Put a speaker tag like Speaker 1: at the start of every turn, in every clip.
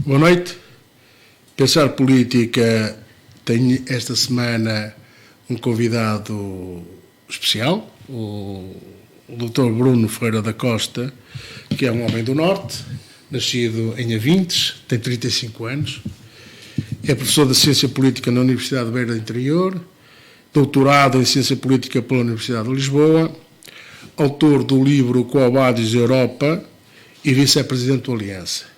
Speaker 1: Boa noite. Pensar Política tem esta semana um convidado especial, o Dr. Bruno Ferreira da Costa, que é um homem do Norte, nascido em Avintes, tem 35 anos, é professor de Ciência Política na Universidade de Beira do Interior, doutorado em Ciência Política pela Universidade de Lisboa, autor do livro Quo Vadis Europa e vice-presidente do Aliança.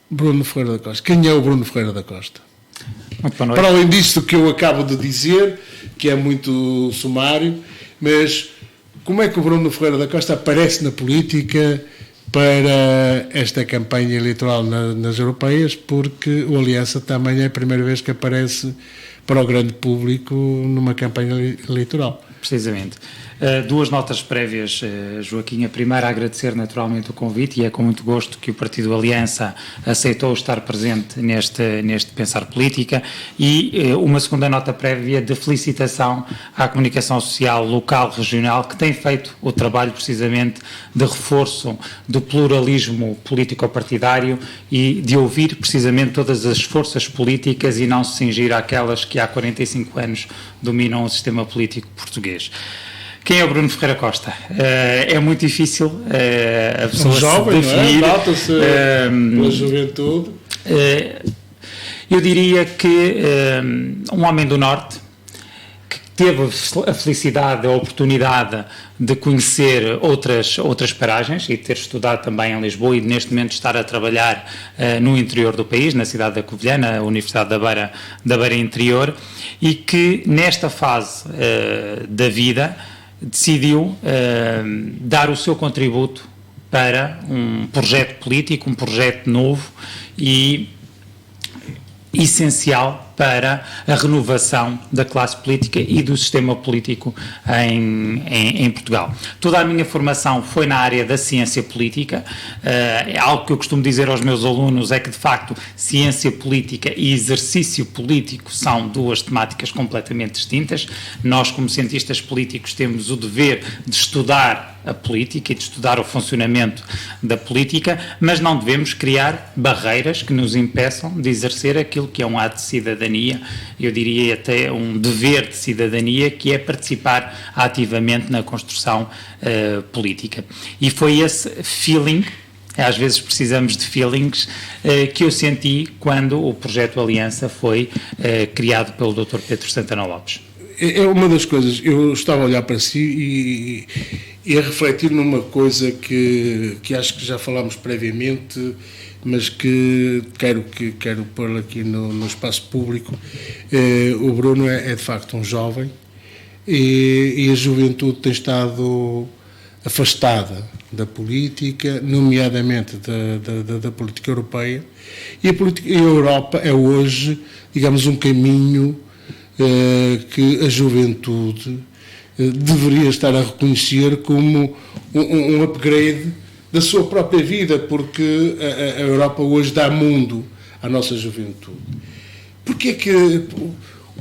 Speaker 1: Bruno Ferreira da Costa. Quem é o Bruno Ferreira da Costa?
Speaker 2: Muito boa noite.
Speaker 1: Para além disto que eu acabo de dizer, que é muito sumário, mas como é que o Bruno Ferreira da Costa aparece na política para esta campanha eleitoral nas europeias? Porque o Aliança também é a primeira vez que aparece para o grande público numa campanha eleitoral.
Speaker 2: Precisamente. Duas notas prévias, Joaquim. A primeira, agradecer naturalmente o convite, e é com muito gosto que o Partido Aliança aceitou estar presente neste Pensar Política, e uma segunda nota prévia de felicitação à comunicação social local, regional, que tem feito o trabalho precisamente de reforço do pluralismo político-partidário e de ouvir precisamente todas as forças políticas e não se cingir àquelas que há 45 anos dominam o sistema político português. Quem é o Bruno Ferreira Costa? É muito difícil a pessoa
Speaker 1: jovem,
Speaker 2: se definir.
Speaker 1: Nota-se pela juventude.
Speaker 2: Eu diria que um homem do Norte, que teve a felicidade, a oportunidade de conhecer outras paragens e de ter estudado também em Lisboa e de neste momento estar a trabalhar no interior do país, na cidade da Covilhã, na Universidade da Beira Interior, e que nesta fase da vida decidiu dar o seu contributo para um projeto político, um projeto novo e essencial para a renovação da classe política e do sistema político em Portugal. Toda a minha formação foi na área da ciência política. É algo que eu costumo dizer aos meus alunos, é que de facto ciência política e exercício político são duas temáticas completamente distintas. Nós, como cientistas políticos, temos o dever de estudar a política e de estudar o funcionamento da política, mas não devemos criar barreiras que nos impeçam de exercer aquilo que é um ato de cidadania, eu diria até um dever de cidadania, que é participar ativamente na construção política. E foi esse feeling, às vezes precisamos de feelings, que eu senti quando o projeto Aliança foi criado pelo Dr. Pedro Santana Lopes.
Speaker 1: É uma das coisas, eu estava a olhar para si e a refletir numa coisa que acho que já falámos previamente, mas que quero pôr aqui no espaço público. O Bruno é de facto um jovem e a juventude tem estado afastada da política, nomeadamente da política europeia, e a Europa é hoje, digamos, um caminho que a juventude deveria estar a reconhecer como um upgrade da sua própria vida, porque a Europa hoje dá mundo à nossa juventude.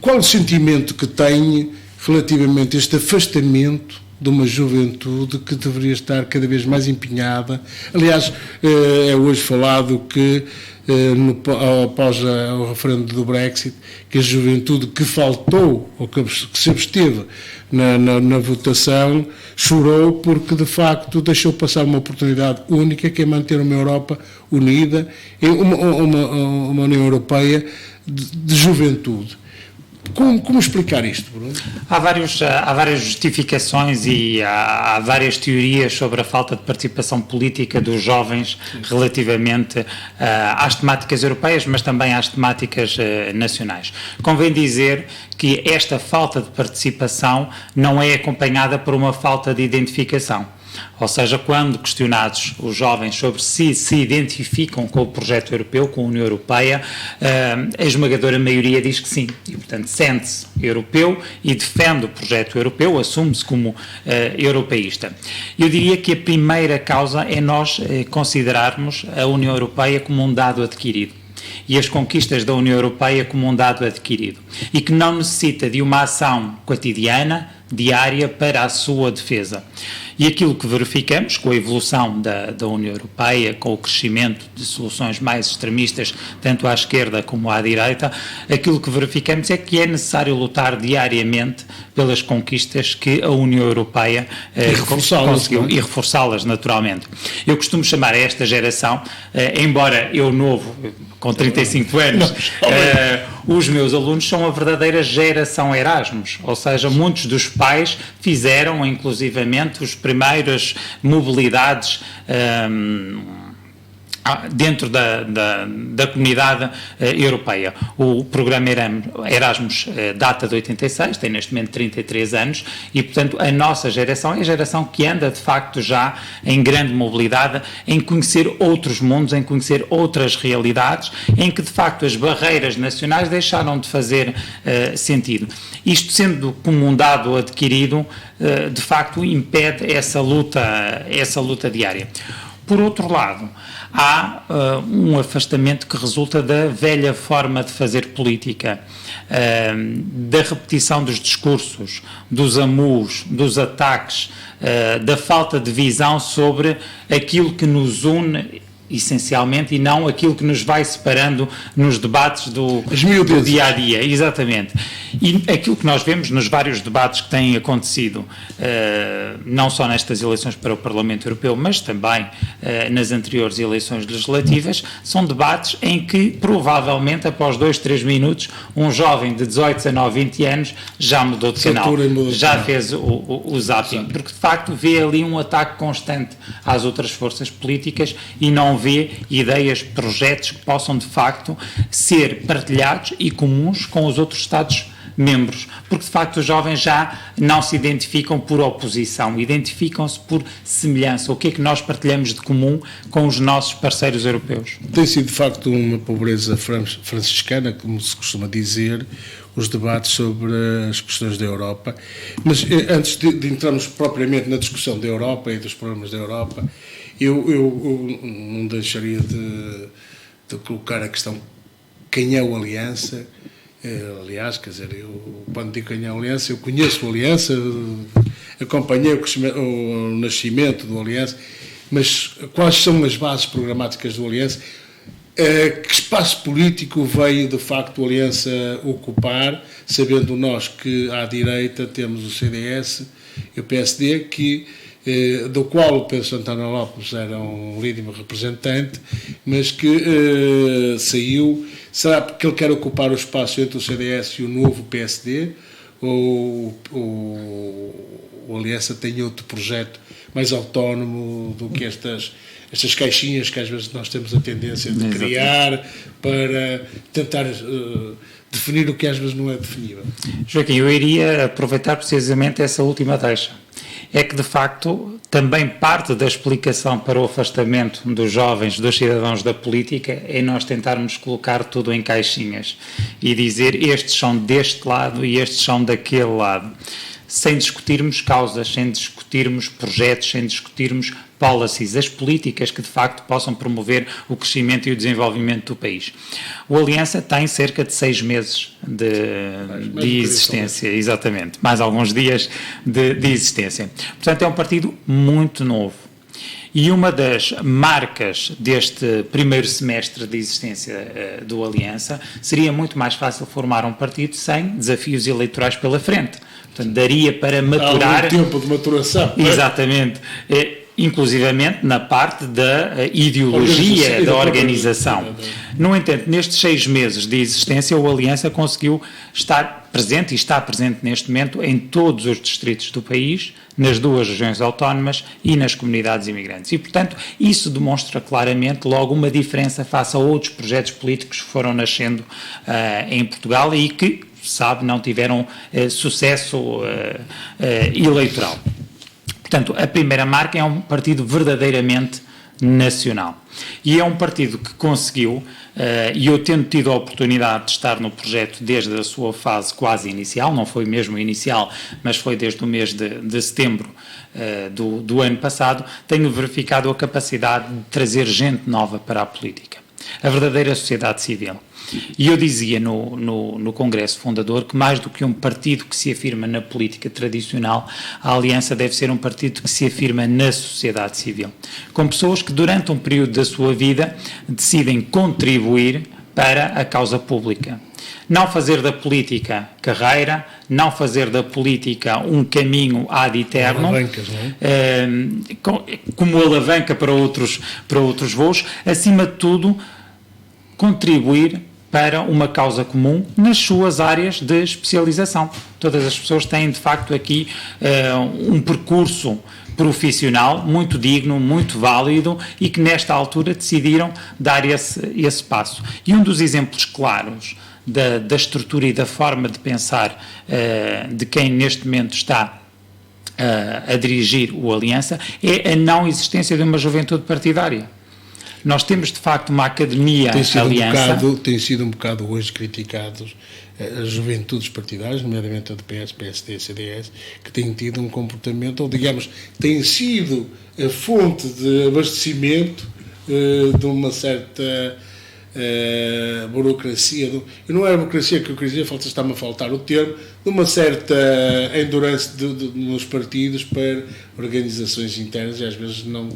Speaker 1: Qual o sentimento que tem relativamente a este afastamento de uma juventude que deveria estar cada vez mais empenhada? Aliás, é hoje falado que após o referendo do Brexit, que a juventude que faltou ou que se absteve na votação chorou porque de facto deixou passar uma oportunidade única, que é manter uma Europa unida, uma União Europeia de juventude. Como explicar isto, Bruno?
Speaker 2: Há várias justificações e há várias teorias sobre a falta de participação política dos jovens relativamente às temáticas europeias, mas também às temáticas nacionais. Convém dizer que esta falta de participação não é acompanhada por uma falta de identificação. Ou seja, quando questionados os jovens sobre se identificam com o projeto europeu, com a União Europeia, a esmagadora maioria diz que sim. E, portanto, sente-se europeu e defende o projeto europeu, assume-se como europeísta. Eu diria que a primeira causa é nós considerarmos a União Europeia como um dado adquirido e as conquistas da União Europeia como um dado adquirido, e que não necessita de uma ação cotidiana, diária para a sua defesa. E aquilo que verificamos com a evolução da União Europeia, com o crescimento de soluções mais extremistas, tanto à esquerda como à direita, aquilo que verificamos é que é necessário lutar diariamente pelas conquistas que a União Europeia conseguiu, e reforçá-las naturalmente. Eu costumo chamar a esta geração, embora eu novo, com 35 anos, os meus alunos são a verdadeira geração Erasmus, ou seja, muitos dos pais fizeram, inclusivamente, as primeiras mobilidades dentro da comunidade europeia. O programa Erasmus data de 86, tem neste momento 33 anos e, portanto, a nossa geração é a geração que anda, de facto, já em grande mobilidade, em conhecer outros mundos, em conhecer outras realidades, em que, de facto, as barreiras nacionais deixaram de fazer sentido. Isto sendo como um dado adquirido, de facto, impede essa luta diária. Por outro lado, há um afastamento que resulta da velha forma de fazer política, da repetição dos discursos, dos amus, dos ataques, da falta de visão sobre aquilo que nos une essencialmente, e não aquilo que nos vai separando nos debates do dia-a-dia. Exatamente. E aquilo que nós vemos nos vários debates que têm acontecido, não só nestas eleições para o Parlamento Europeu, mas também nas anteriores eleições legislativas, são debates em que, provavelmente, após 2-3 minutos, um jovem de 18, 19, 20 anos já mudou de canal, já fez o zapping, porque, de facto, vê ali um ataque constante às outras forças políticas e não vê ideias, projetos que possam, de facto, ser partilhados e comuns com os outros Estados-membros, porque, de facto, os jovens já não se identificam por oposição, identificam-se por semelhança. O que é que nós partilhamos de comum com os nossos parceiros europeus?
Speaker 1: Tem sido, de facto, uma pobreza franciscana, como se costuma dizer, os debates sobre as questões da Europa. Mas, antes de entrarmos propriamente na discussão da Europa e dos problemas da Europa, eu não deixaria de colocar a questão quem é o Aliança. Aliás, quer dizer, eu, quando digo quem é o Aliança, eu conheço o Aliança, acompanhei o nascimento do Aliança, mas quais são as bases programáticas do Aliança? Que espaço político veio, de facto, o Aliança ocupar, sabendo nós que à direita temos o CDS e o PSD, do qual o Pedro Santana Lopes era um líder representante, mas que saiu. Será porque ele quer ocupar o espaço entre o CDS e o novo PSD, ou o Aliança tem outro projeto mais autónomo do que estas caixinhas que às vezes nós temos a tendência de criar para tentar definir o que às vezes não é definível?
Speaker 2: Joaquim, eu iria aproveitar precisamente essa última deixa. É que, de facto, também parte da explicação para o afastamento dos jovens, dos cidadãos da política, é nós tentarmos colocar tudo em caixinhas e dizer estes são deste lado e estes são daquele lado, sem discutirmos causas, sem discutirmos projetos, sem discutirmos policies, as políticas que de facto possam promover o crescimento e o desenvolvimento do país. O Aliança tem cerca de 6 meses de existência, exatamente, mais alguns dias de existência. Portanto, é um partido muito novo. E uma das marcas deste primeiro semestre de existência do Aliança seria muito mais fácil formar um partido sem desafios eleitorais pela frente. Portanto, daria para maturar...
Speaker 1: Há algum tempo de maturação.
Speaker 2: Exatamente. Inclusivamente na parte da ideologia da organização. No entanto, nestes 6 meses de existência, o Aliança conseguiu estar presente, e está presente neste momento, em todos os distritos do país, nas 2 regiões autónomas e nas comunidades imigrantes. E, portanto, isso demonstra claramente logo uma diferença face a outros projetos políticos que foram nascendo em Portugal e que, sabe, não tiveram sucesso eleitoral. Portanto, a primeira marca é um partido verdadeiramente nacional. E é um partido que conseguiu, e eu tendo tido a oportunidade de estar no projeto desde a sua fase quase inicial, não foi mesmo inicial, mas foi desde o mês de setembro do ano passado, tenho verificado a capacidade de trazer gente nova para a política. A verdadeira sociedade civil. E eu dizia no Congresso Fundador que mais do que um partido que se afirma na política tradicional, a Aliança deve ser um partido que se afirma na sociedade civil, com pessoas que durante um período da sua vida decidem contribuir para a causa pública. Não fazer da política carreira, não fazer da política um caminho ad eterno,
Speaker 1: alavancas, não é?
Speaker 2: Como alavanca para outros voos, acima de tudo, contribuir para uma causa comum nas suas áreas de especialização. Todas as pessoas têm, de facto, aqui um percurso profissional muito digno, muito válido e que nesta altura decidiram dar esse passo. E um dos exemplos claros da estrutura e da forma de pensar de quem neste momento está a dirigir o Aliança é a não existência de uma juventude partidária. Nós temos, de facto, uma academia Aliança...
Speaker 1: Tem sido um bocado hoje criticados as juventudes partidárias, nomeadamente a do PS, PSD e CDS, que têm tido um comportamento, ou digamos, têm sido a fonte de abastecimento de uma certa burocracia, e não é a burocracia que eu queria dizer, está-me a faltar o termo, de uma certa endurance nos partidos para organizações internas e às vezes não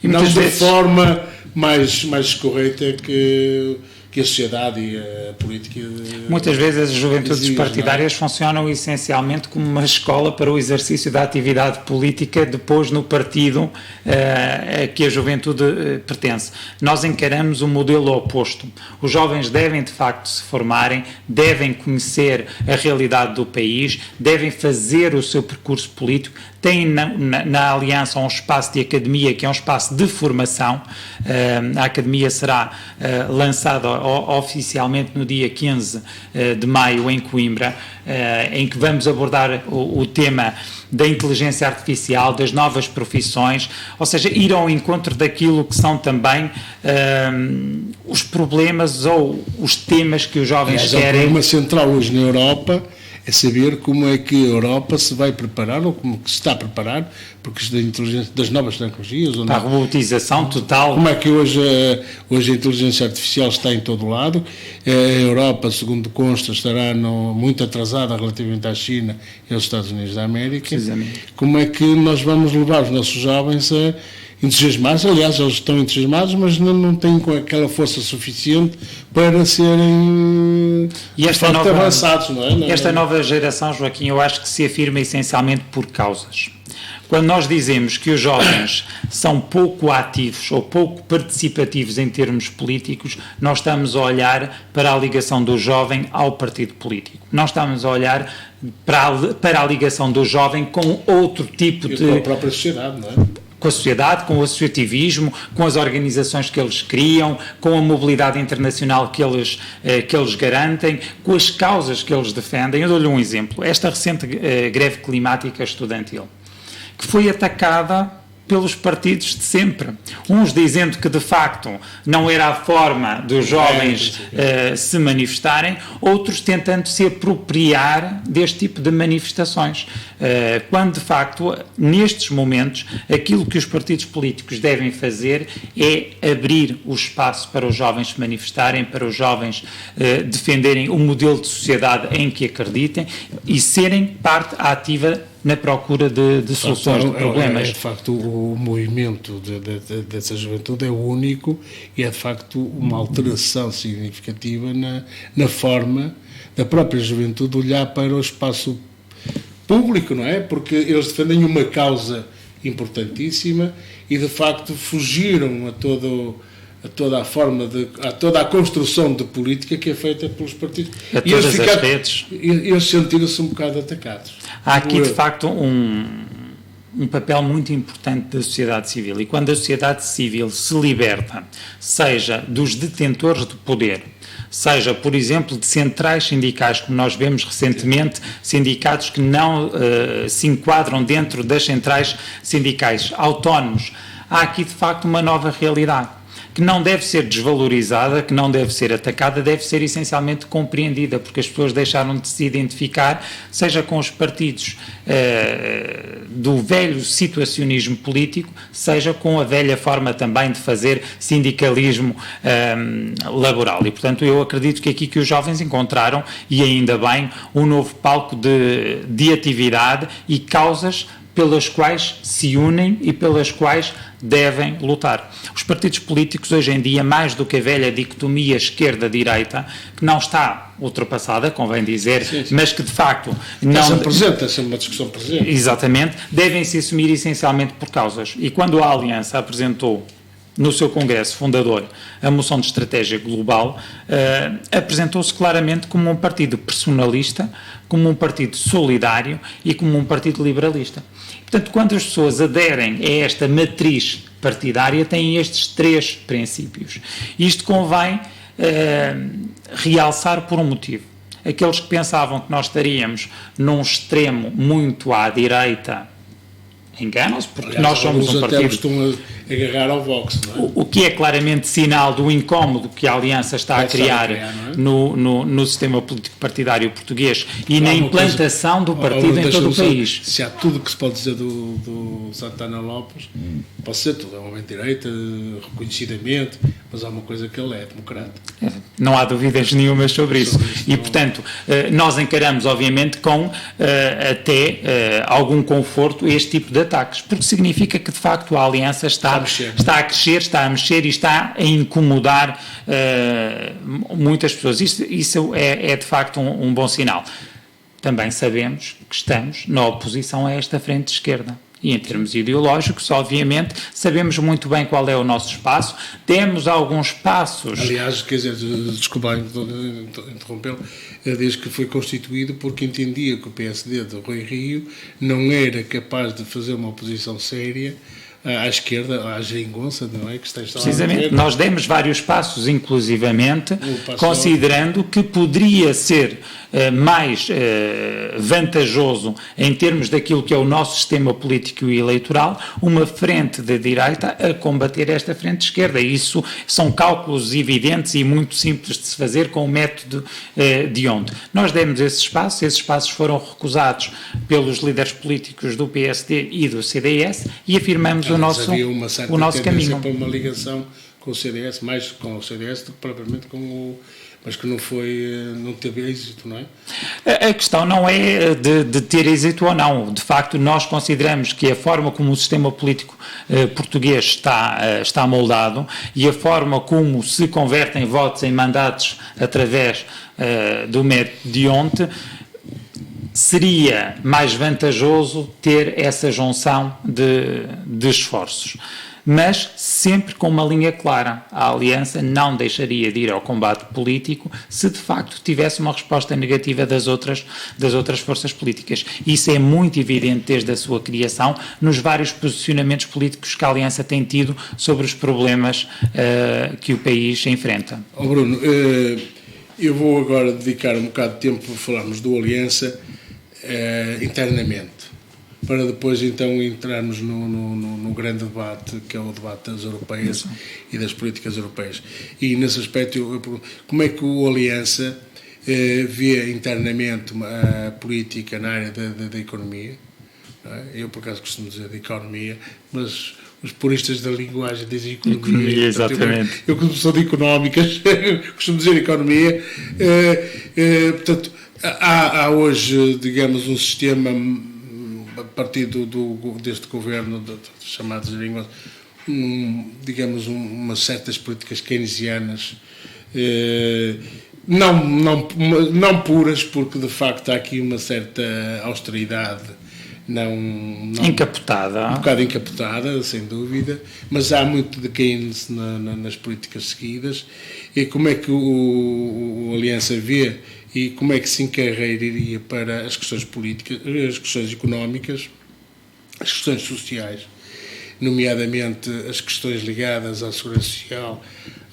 Speaker 1: de forma mais correta que a sociedade e a política...
Speaker 2: Muitas vezes as juventudes partidárias funcionam essencialmente como uma escola para o exercício da atividade política depois no partido a que a juventude pertence. Nós encaramos o modelo oposto. Os jovens devem de facto se formarem, devem conhecer a realidade do país, devem fazer o seu percurso político, têm na Aliança um espaço de academia que é um espaço de formação. A academia será lançada oficialmente no dia 15 de maio em Coimbra, em que vamos abordar o tema da inteligência artificial, das novas profissões, ou seja, ir ao encontro daquilo que são também os problemas ou os temas que os jovens querem.
Speaker 1: O problema central hoje na Europa é saber como é que a Europa se vai preparar, ou como que se está a preparar, porque isto das novas tecnologias...
Speaker 2: Para a robotização total.
Speaker 1: Como é que hoje a inteligência artificial está em todo lado. A Europa, segundo consta, estará muito atrasada relativamente à China e aos Estados Unidos da América.
Speaker 2: Precisamente.
Speaker 1: Como é que nós vamos levar os nossos jovens a entusiasmados? Aliás, eles estão entusiasmados, mas não têm aquela força suficiente para serem avançados, não é?
Speaker 2: Esta nova geração, Joaquim, eu acho que se afirma essencialmente por causas. Quando nós dizemos que os jovens são pouco ativos ou pouco participativos em termos políticos, nós estamos a olhar para a ligação do jovem ao partido político. Nós estamos a olhar para a ligação do jovem com outro tipo de...
Speaker 1: com a própria sociedade, não é?
Speaker 2: Com a sociedade, com o associativismo, com as organizações que eles criam, com a mobilidade internacional que eles garantem, com as causas que eles defendem. Eu dou-lhe um exemplo. Esta recente greve climática estudantil, que foi atacada pelos partidos de sempre. Uns dizendo que, de facto, não era a forma dos jovens se manifestarem, outros tentando se apropriar deste tipo de manifestações. Quando, de facto, nestes momentos, aquilo que os partidos políticos devem fazer é abrir o espaço para os jovens se manifestarem, para os jovens defenderem o modelo de sociedade em que acreditem e serem parte ativa na procura de soluções de problemas.
Speaker 1: De facto, o movimento dessa juventude é único e é, de facto, uma alteração significativa na forma da própria juventude olhar para o espaço público, não é? Porque eles defendem uma causa importantíssima e, de facto, fugiram a toda a construção de política que é feita pelos partidos.
Speaker 2: A todas as redes.
Speaker 1: Eles sentiram-se um bocado atacados.
Speaker 2: Há aqui, de facto, um papel muito importante da sociedade civil. E quando a sociedade civil se liberta, seja dos detentores de poder, seja, por exemplo, de centrais sindicais, como nós vemos recentemente, sindicatos que não se enquadram dentro das centrais sindicais, autónomos, há aqui, de facto, uma nova realidade. que não deve ser desvalorizada, que não deve ser atacada, deve ser essencialmente compreendida, porque as pessoas deixaram de se identificar, seja com os partidos do velho situacionismo político, seja com a velha forma também de fazer sindicalismo laboral. E, portanto, eu acredito que aqui que os jovens encontraram, e ainda bem, um novo palco de atividade e causas pelas quais se unem e pelas quais devem lutar. Os partidos políticos hoje em dia, mais do que a velha dicotomia esquerda-direita, que não está ultrapassada, convém dizer, sim, sim, mas que de facto não...
Speaker 1: Está sempre uma discussão presente.
Speaker 2: Exatamente, devem se assumir essencialmente por causas. E quando a Aliança apresentou no seu congresso fundador a moção de estratégia global, apresentou-se claramente como um partido personalista, como um partido solidário e como um partido liberalista. Portanto, quando as pessoas aderem a esta matriz partidária, têm estes 3 princípios. Isto convém realçar por um motivo. Aqueles que pensavam que nós estaríamos num extremo muito à direita enganam-se, porque nós somos um partido...
Speaker 1: Estão a agarrar ao Vox, não é?
Speaker 2: O que é claramente sinal do incómodo que a Aliança está a criar no sistema político partidário português e na implantação do partido em todo o país.
Speaker 1: Se há tudo que se pode dizer do Santana Lopes, pode ser tudo, é um homem de direita, reconhecidamente, mas há uma coisa que ele é democrata.
Speaker 2: Não há dúvidas nenhumas sobre isso. E, portanto, nós encaramos, obviamente, com até algum conforto este tipo de ataques, porque significa que, de facto, a Aliança está a crescer, está a mexer e está a incomodar muitas pessoas. Isso é de facto um bom sinal. Também sabemos que estamos na oposição a esta frente de esquerda. E em termos ideológicos, obviamente, sabemos muito bem qual é o nosso espaço, temos alguns passos...
Speaker 1: Aliás, quer dizer, desculpa interrompê-lo, desde que foi constituído porque entendia que o PSD de Rui Rio não era capaz de fazer uma oposição séria à esquerda, à geringonça, não é? Que está
Speaker 2: precisamente, nós demos vários passos, inclusivamente, considerando que poderia ser mais vantajoso em termos daquilo que é o nosso sistema político e eleitoral, uma frente de direita a combater esta frente de esquerda. Isso são cálculos evidentes e muito simples de se fazer com o método de onde. Nós demos esses passos foram recusados pelos líderes políticos do PSD e do CDS e afirmamos o nosso caminho.
Speaker 1: Para uma ligação com o CDS, mais com o CDS do que propriamente com o... Mas que não teve êxito, não é?
Speaker 2: A questão não é de ter êxito ou não. De facto, nós consideramos que a forma como o sistema político português está moldado e a forma como se convertem votos em mandatos através do método de ontem, seria mais vantajoso ter essa junção de esforços. Mas sempre com uma linha clara. A Aliança não deixaria de ir ao combate político se de facto tivesse uma resposta negativa das outras forças políticas. Isso é muito evidente desde a sua criação nos vários posicionamentos políticos que a Aliança tem tido sobre os problemas que o país enfrenta.
Speaker 1: Bruno, eu vou agora dedicar um bocado de tempo para falarmos do Aliança internamente, para depois então entrarmos no grande debate, que é o debate das europeias e das políticas europeias. E nesse aspecto, eu pergunto, como é que o Aliança vê internamente a política na área da economia? Não é? Eu, por acaso, costumo dizer da economia, mas os puristas da linguagem dizem economia.
Speaker 2: Exatamente.
Speaker 1: Eu como sou de económicas, costumo dizer economia. Portanto, há hoje, digamos, um sistema... a partir deste governo chamado geringonça, digamos, umas certas políticas keynesianas, não puras, porque de facto há aqui uma certa austeridade,
Speaker 2: encapotada.
Speaker 1: Um bocado encapotada, sem dúvida, mas há muito de Keynes nas políticas seguidas. E como é que o Aliança vê e como é que se encarreiraria para as questões políticas, as questões económicas, as questões sociais, nomeadamente as questões ligadas à segurança social,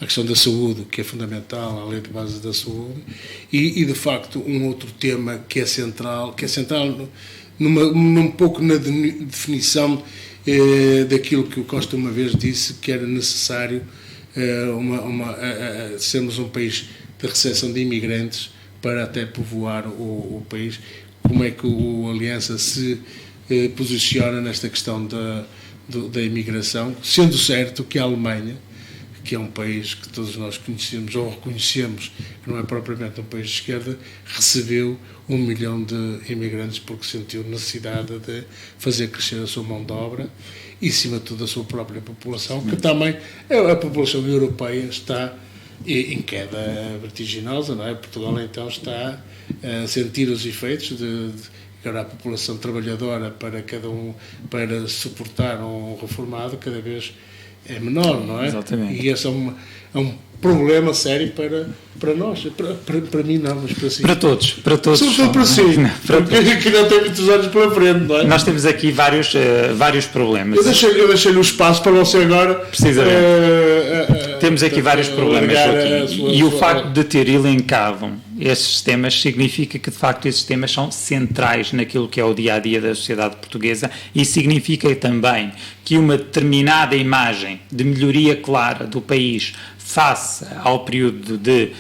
Speaker 1: a questão da saúde, que é fundamental, a lei de base da saúde, e de facto um outro tema que é central num pouco na definição daquilo que o Costa uma vez disse, que era necessário sermos um país de recepção de imigrantes para até povoar o país. Como é que o Aliança se posiciona nesta questão da imigração, sendo certo que a Alemanha, que é um país que todos nós conhecemos ou reconhecemos que não é propriamente um país de esquerda, recebeu 1 milhão de imigrantes porque sentiu necessidade de fazer crescer a sua mão de obra e, acima de tudo, a sua própria população, que também, a população europeia está em queda vertiginosa, não é? Portugal, então, está a sentir os efeitos de agora a população trabalhadora para suportar um reformado cada vez é menor, não é?
Speaker 2: Exatamente.
Speaker 1: E esse é um problema sério para nós, para mim não, mas para si.
Speaker 2: Para todos.
Speaker 1: Sobretudo para si, que não tem muitos anos pela frente, não é?
Speaker 2: Nós temos aqui vários problemas.
Speaker 1: Eu deixei-lhe o espaço para você agora.
Speaker 2: Precisamente. Temos aqui vários problemas, e o facto de ter elencado esses temas significa que, de facto, esses temas são centrais naquilo que é o dia-a-dia da sociedade portuguesa e significa também que uma determinada imagem de melhoria clara do país face ao período de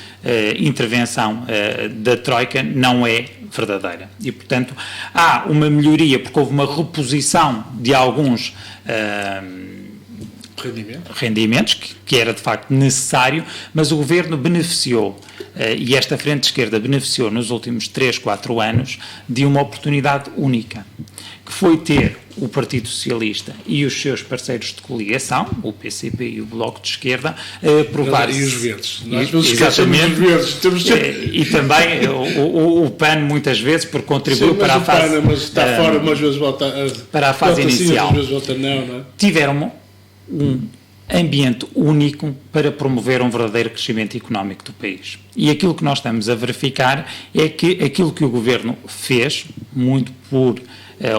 Speaker 2: intervenção da Troika não é verdadeira. E, portanto, há uma melhoria porque houve uma reposição de alguns rendimentos, que era de facto necessário, mas o Governo beneficiou, e esta frente de esquerda beneficiou nos últimos 3, 4 anos de uma oportunidade única, que foi ter o Partido Socialista e os seus parceiros de coligação, o PCP e o Bloco de Esquerda, aprovar...
Speaker 1: E os verdes. Nós
Speaker 2: exatamente.
Speaker 1: Os verdes.
Speaker 2: E também o PAN, muitas vezes, porque contribuiu para a fase...
Speaker 1: PAN, mas está fora, umas vezes volta...
Speaker 2: Para a fase inicial.
Speaker 1: Às vezes volta não é?
Speaker 2: Tiveram um ambiente único para promover um verdadeiro crescimento económico do país. E aquilo que nós estamos a verificar é que aquilo que o Governo fez, muito por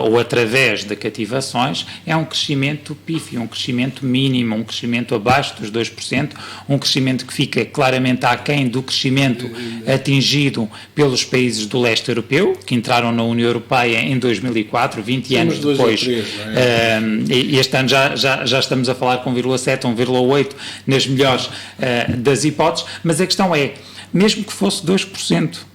Speaker 2: ou através de cativações, é um crescimento pífio, um crescimento mínimo, um crescimento abaixo dos 2%, um crescimento que fica claramente aquém do crescimento atingido pelos países do leste europeu, que entraram na União Europeia em 2004, 20 anos depois. E este ano já estamos a falar com 1,7, 1,8 nas melhores das hipóteses, mas a questão é, mesmo que fosse 2%,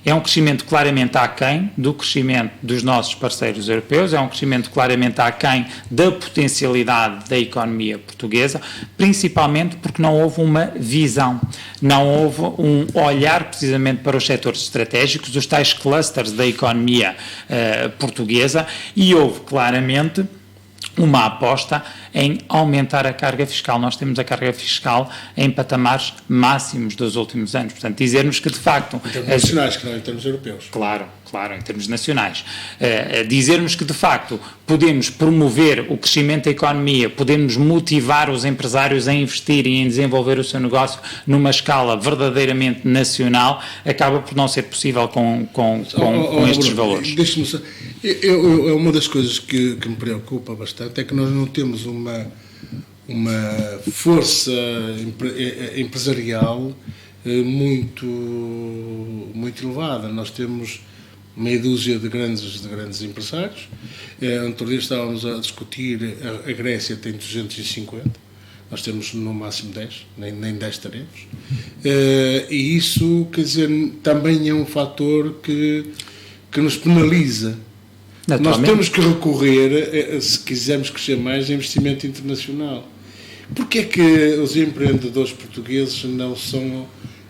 Speaker 2: é um crescimento claramente aquém do crescimento dos nossos parceiros europeus, é um crescimento claramente aquém da potencialidade da economia portuguesa, principalmente porque não houve uma visão, não houve um olhar precisamente para os setores estratégicos, os tais clusters da economia portuguesa, e houve claramente uma aposta em aumentar a carga fiscal. Nós temos a carga fiscal em patamares máximos dos últimos anos. Portanto, dizermos que, de facto...
Speaker 1: Em termos nacionais, que não em termos europeus.
Speaker 2: Claro, em termos nacionais. Dizermos que, de facto, podemos promover o crescimento da economia, podemos motivar os empresários a investirem e em desenvolver o seu negócio numa escala verdadeiramente nacional, acaba por não ser possível com estes valores.
Speaker 1: Deixe-me só... Uma das coisas que me preocupa bastante é que nós não temos uma força empresarial muito elevada. Nós temos meia dúzia de grandes empresários. Outro dia estávamos a discutir, a Grécia tem 250, nós temos no máximo 10, nem 10 teremos. E isso, quer dizer, também é um fator que nos penaliza. Nós temos que recorrer, se quisermos crescer mais, a investimento internacional. Porquê é que os empreendedores portugueses não são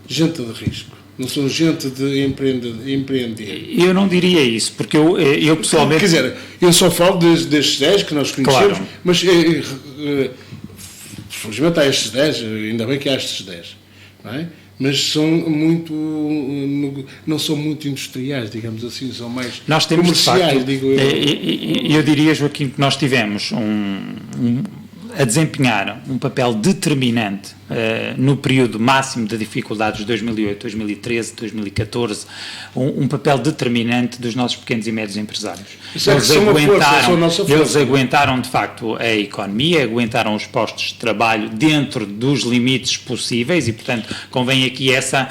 Speaker 1: gente de risco? Não são gente de empreender?
Speaker 2: Eu não diria isso, porque eu pessoalmente...
Speaker 1: Quer dizer, eu só falo destes 10 que nós conhecemos, claro. Mas felizmente há estes 10, ainda bem que há estes 10, não é? Mas não são muito industriais, digamos assim, são mais
Speaker 2: nós temos,
Speaker 1: comerciais,
Speaker 2: de facto,
Speaker 1: digo eu.
Speaker 2: Eu diria, Joaquim, que nós tivemos a desempenhar um papel determinante no período máximo de dificuldades de 2008, 2013, 2014, um papel determinante dos nossos pequenos e médios empresários. Eles aguentaram, de facto, a economia, aguentaram os postos de trabalho dentro dos limites possíveis e, portanto, convém aqui essa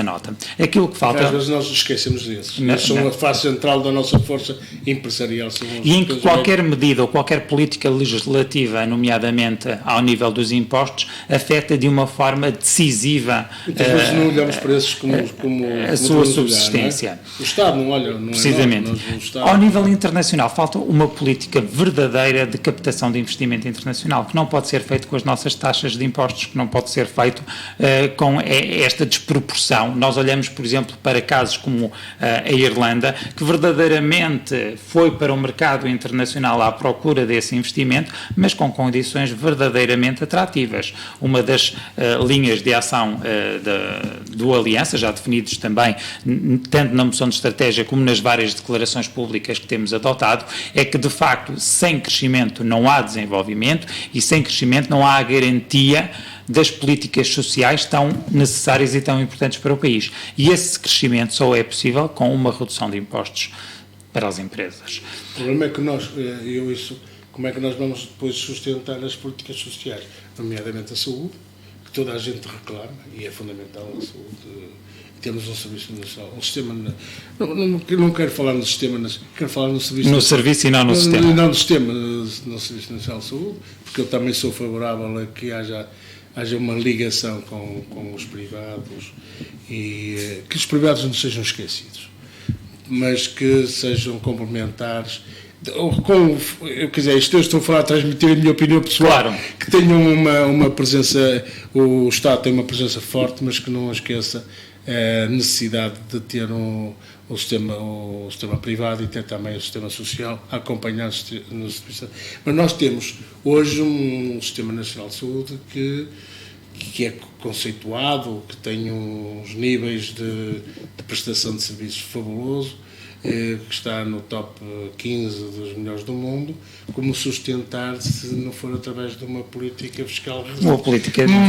Speaker 2: nota. Aquilo que falta...
Speaker 1: Às vezes nós esquecemos disso. São a face central da nossa força empresarial.
Speaker 2: E em que qualquer medida ou qualquer política legislativa legislativa, nomeadamente ao nível dos impostos, afeta de uma forma decisiva
Speaker 1: muitas vezes não olhamos para esses como
Speaker 2: a sua subsistência.
Speaker 1: Olhar, não é? O Estado não olha, não
Speaker 2: precisamente.
Speaker 1: É Estado...
Speaker 2: Ao nível internacional, falta uma política verdadeira de captação de investimento internacional, que não pode ser feito com as nossas taxas de impostos, que não pode ser feito com esta desproporção. Nós olhamos, por exemplo, para casos como a Irlanda, que verdadeiramente foi para o mercado internacional à procura desse investimento, mas com condições verdadeiramente atrativas. Uma das linhas de ação do Aliança, já definidos também, tanto na moção de estratégia como nas várias declarações públicas que temos adotado, é que, de facto, sem crescimento não há desenvolvimento e sem crescimento não há a garantia das políticas sociais tão necessárias e tão importantes para o país. E esse crescimento só é possível com uma redução de impostos para as empresas.
Speaker 1: O problema é que como é que nós vamos depois sustentar as políticas sociais, nomeadamente a saúde, que toda a gente reclama, e é fundamental a saúde. Temos um serviço nacional, um sistema. Não quero falar no sistema, quero falar no serviço.
Speaker 2: No serviço e não no sistema.
Speaker 1: Não no sistema, no Serviço Nacional de Saúde, porque eu também sou favorável a que haja uma ligação com os privados e que os privados não sejam esquecidos, mas que sejam complementares. Quer dizer, isto eu estou a falar, a transmitir a minha opinião pessoal,
Speaker 2: claro,
Speaker 1: que tenham uma presença, o Estado tem uma presença forte, mas que não esqueça a necessidade de ter o sistema privado e ter também o sistema social a acompanhar no serviço. Mas nós temos hoje um Sistema Nacional de Saúde que é conceituado, que tem uns níveis de prestação de serviços fabuloso, que está no top 15 dos melhores do mundo. Como sustentar se não for através de uma política fiscal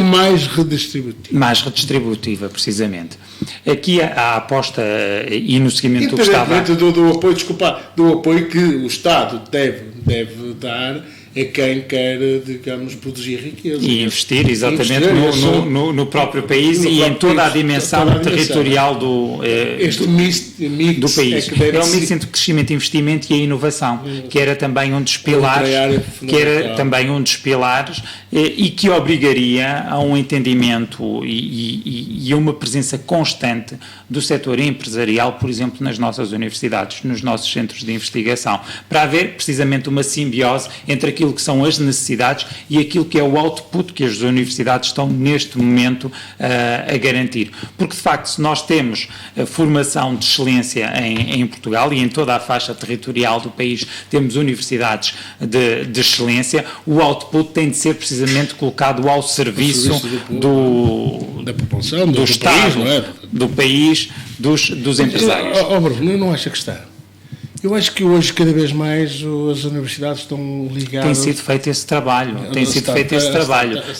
Speaker 1: mais redistributiva?
Speaker 2: Mais redistributiva, precisamente. Aqui a aposta, e no seguimento do que estava...
Speaker 1: do apoio que o Estado deve dar a quem quer, digamos, produzir riqueza.
Speaker 2: E investir, exatamente, no próprio país e em toda a dimensão territorial do país. É um mix entre o crescimento, investimento e a inovação, que era também um dos pilares, e que obrigaria a um entendimento e a uma presença constante do setor empresarial, por exemplo, nas nossas universidades, nos nossos centros de investigação, para haver precisamente uma simbiose entre aquilo que são as necessidades e aquilo que é o output que as universidades estão neste momento a garantir. Porque, de facto, se nós temos a formação de excelência em Portugal e em toda a faixa territorial do país temos universidades de excelência, o output tem de ser precisamente colocado ao serviço
Speaker 1: da população,
Speaker 2: do Estado, país, não é? Do país, dos empresários.
Speaker 1: Bruno, não acha que está? Eu acho que hoje, cada vez mais, as universidades estão ligadas...
Speaker 2: Tem sido feito esse trabalho,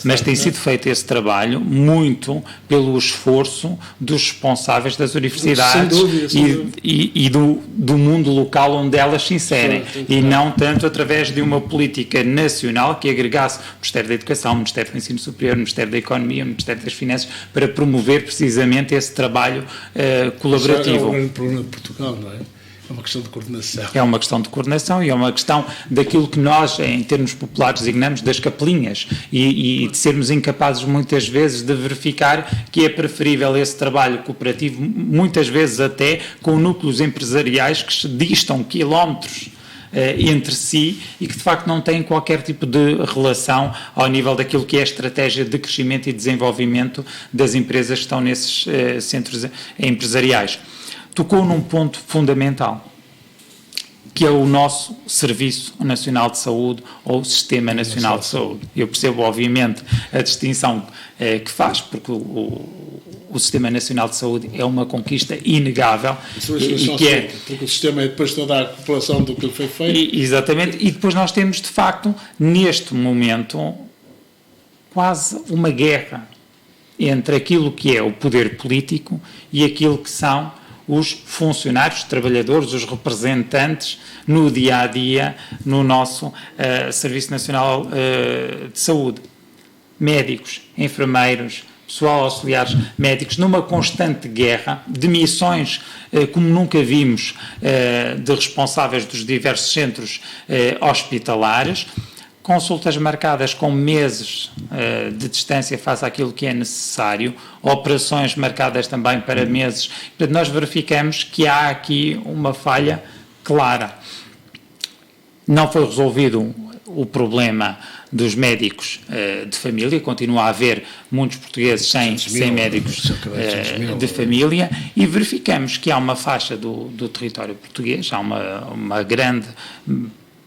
Speaker 2: mas tem sido feito esse trabalho muito pelo esforço dos responsáveis das universidades e do mundo local onde elas se inserem, e não tanto através de uma política nacional que agregasse o Ministério da Educação, o Ministério do Ensino Superior, o Ministério da Economia, o Ministério das Finanças, para promover precisamente esse trabalho colaborativo.
Speaker 1: É o grande problema de Portugal, não é? É uma questão de coordenação.
Speaker 2: É uma questão de coordenação e é uma questão daquilo que nós, em termos populares, designamos das capelinhas e de sermos incapazes, muitas vezes, de verificar que é preferível esse trabalho cooperativo, muitas vezes até com núcleos empresariais que se distam quilómetros entre si e que de facto não têm qualquer tipo de relação ao nível daquilo que é a estratégia de crescimento e desenvolvimento das empresas que estão nesses centros empresariais. Tocou num ponto fundamental, que é o nosso Serviço Nacional de Saúde ou Sistema Nacional de Saúde. Eu percebo, obviamente, a distinção que faz, porque o Sistema Nacional de Saúde é uma conquista inegável.
Speaker 1: Porque o sistema é depois toda a população do que foi feito.
Speaker 2: Exatamente, e depois nós temos, de facto, neste momento, quase uma guerra entre aquilo que é o poder político e aquilo que são os funcionários, os trabalhadores, os representantes no dia-a-dia no nosso Serviço Nacional de Saúde. Médicos, enfermeiros, pessoal auxiliares médicos, numa constante guerra, demissões como nunca vimos de responsáveis dos diversos centros hospitalares, consultas marcadas com meses de distância face àquilo que é necessário, operações marcadas também para meses. Portanto, nós verificamos que há aqui uma falha clara. Não foi resolvido o problema dos médicos de família, continua a haver muitos portugueses sem médicos de família, e verificamos que há uma faixa do território português, há uma grande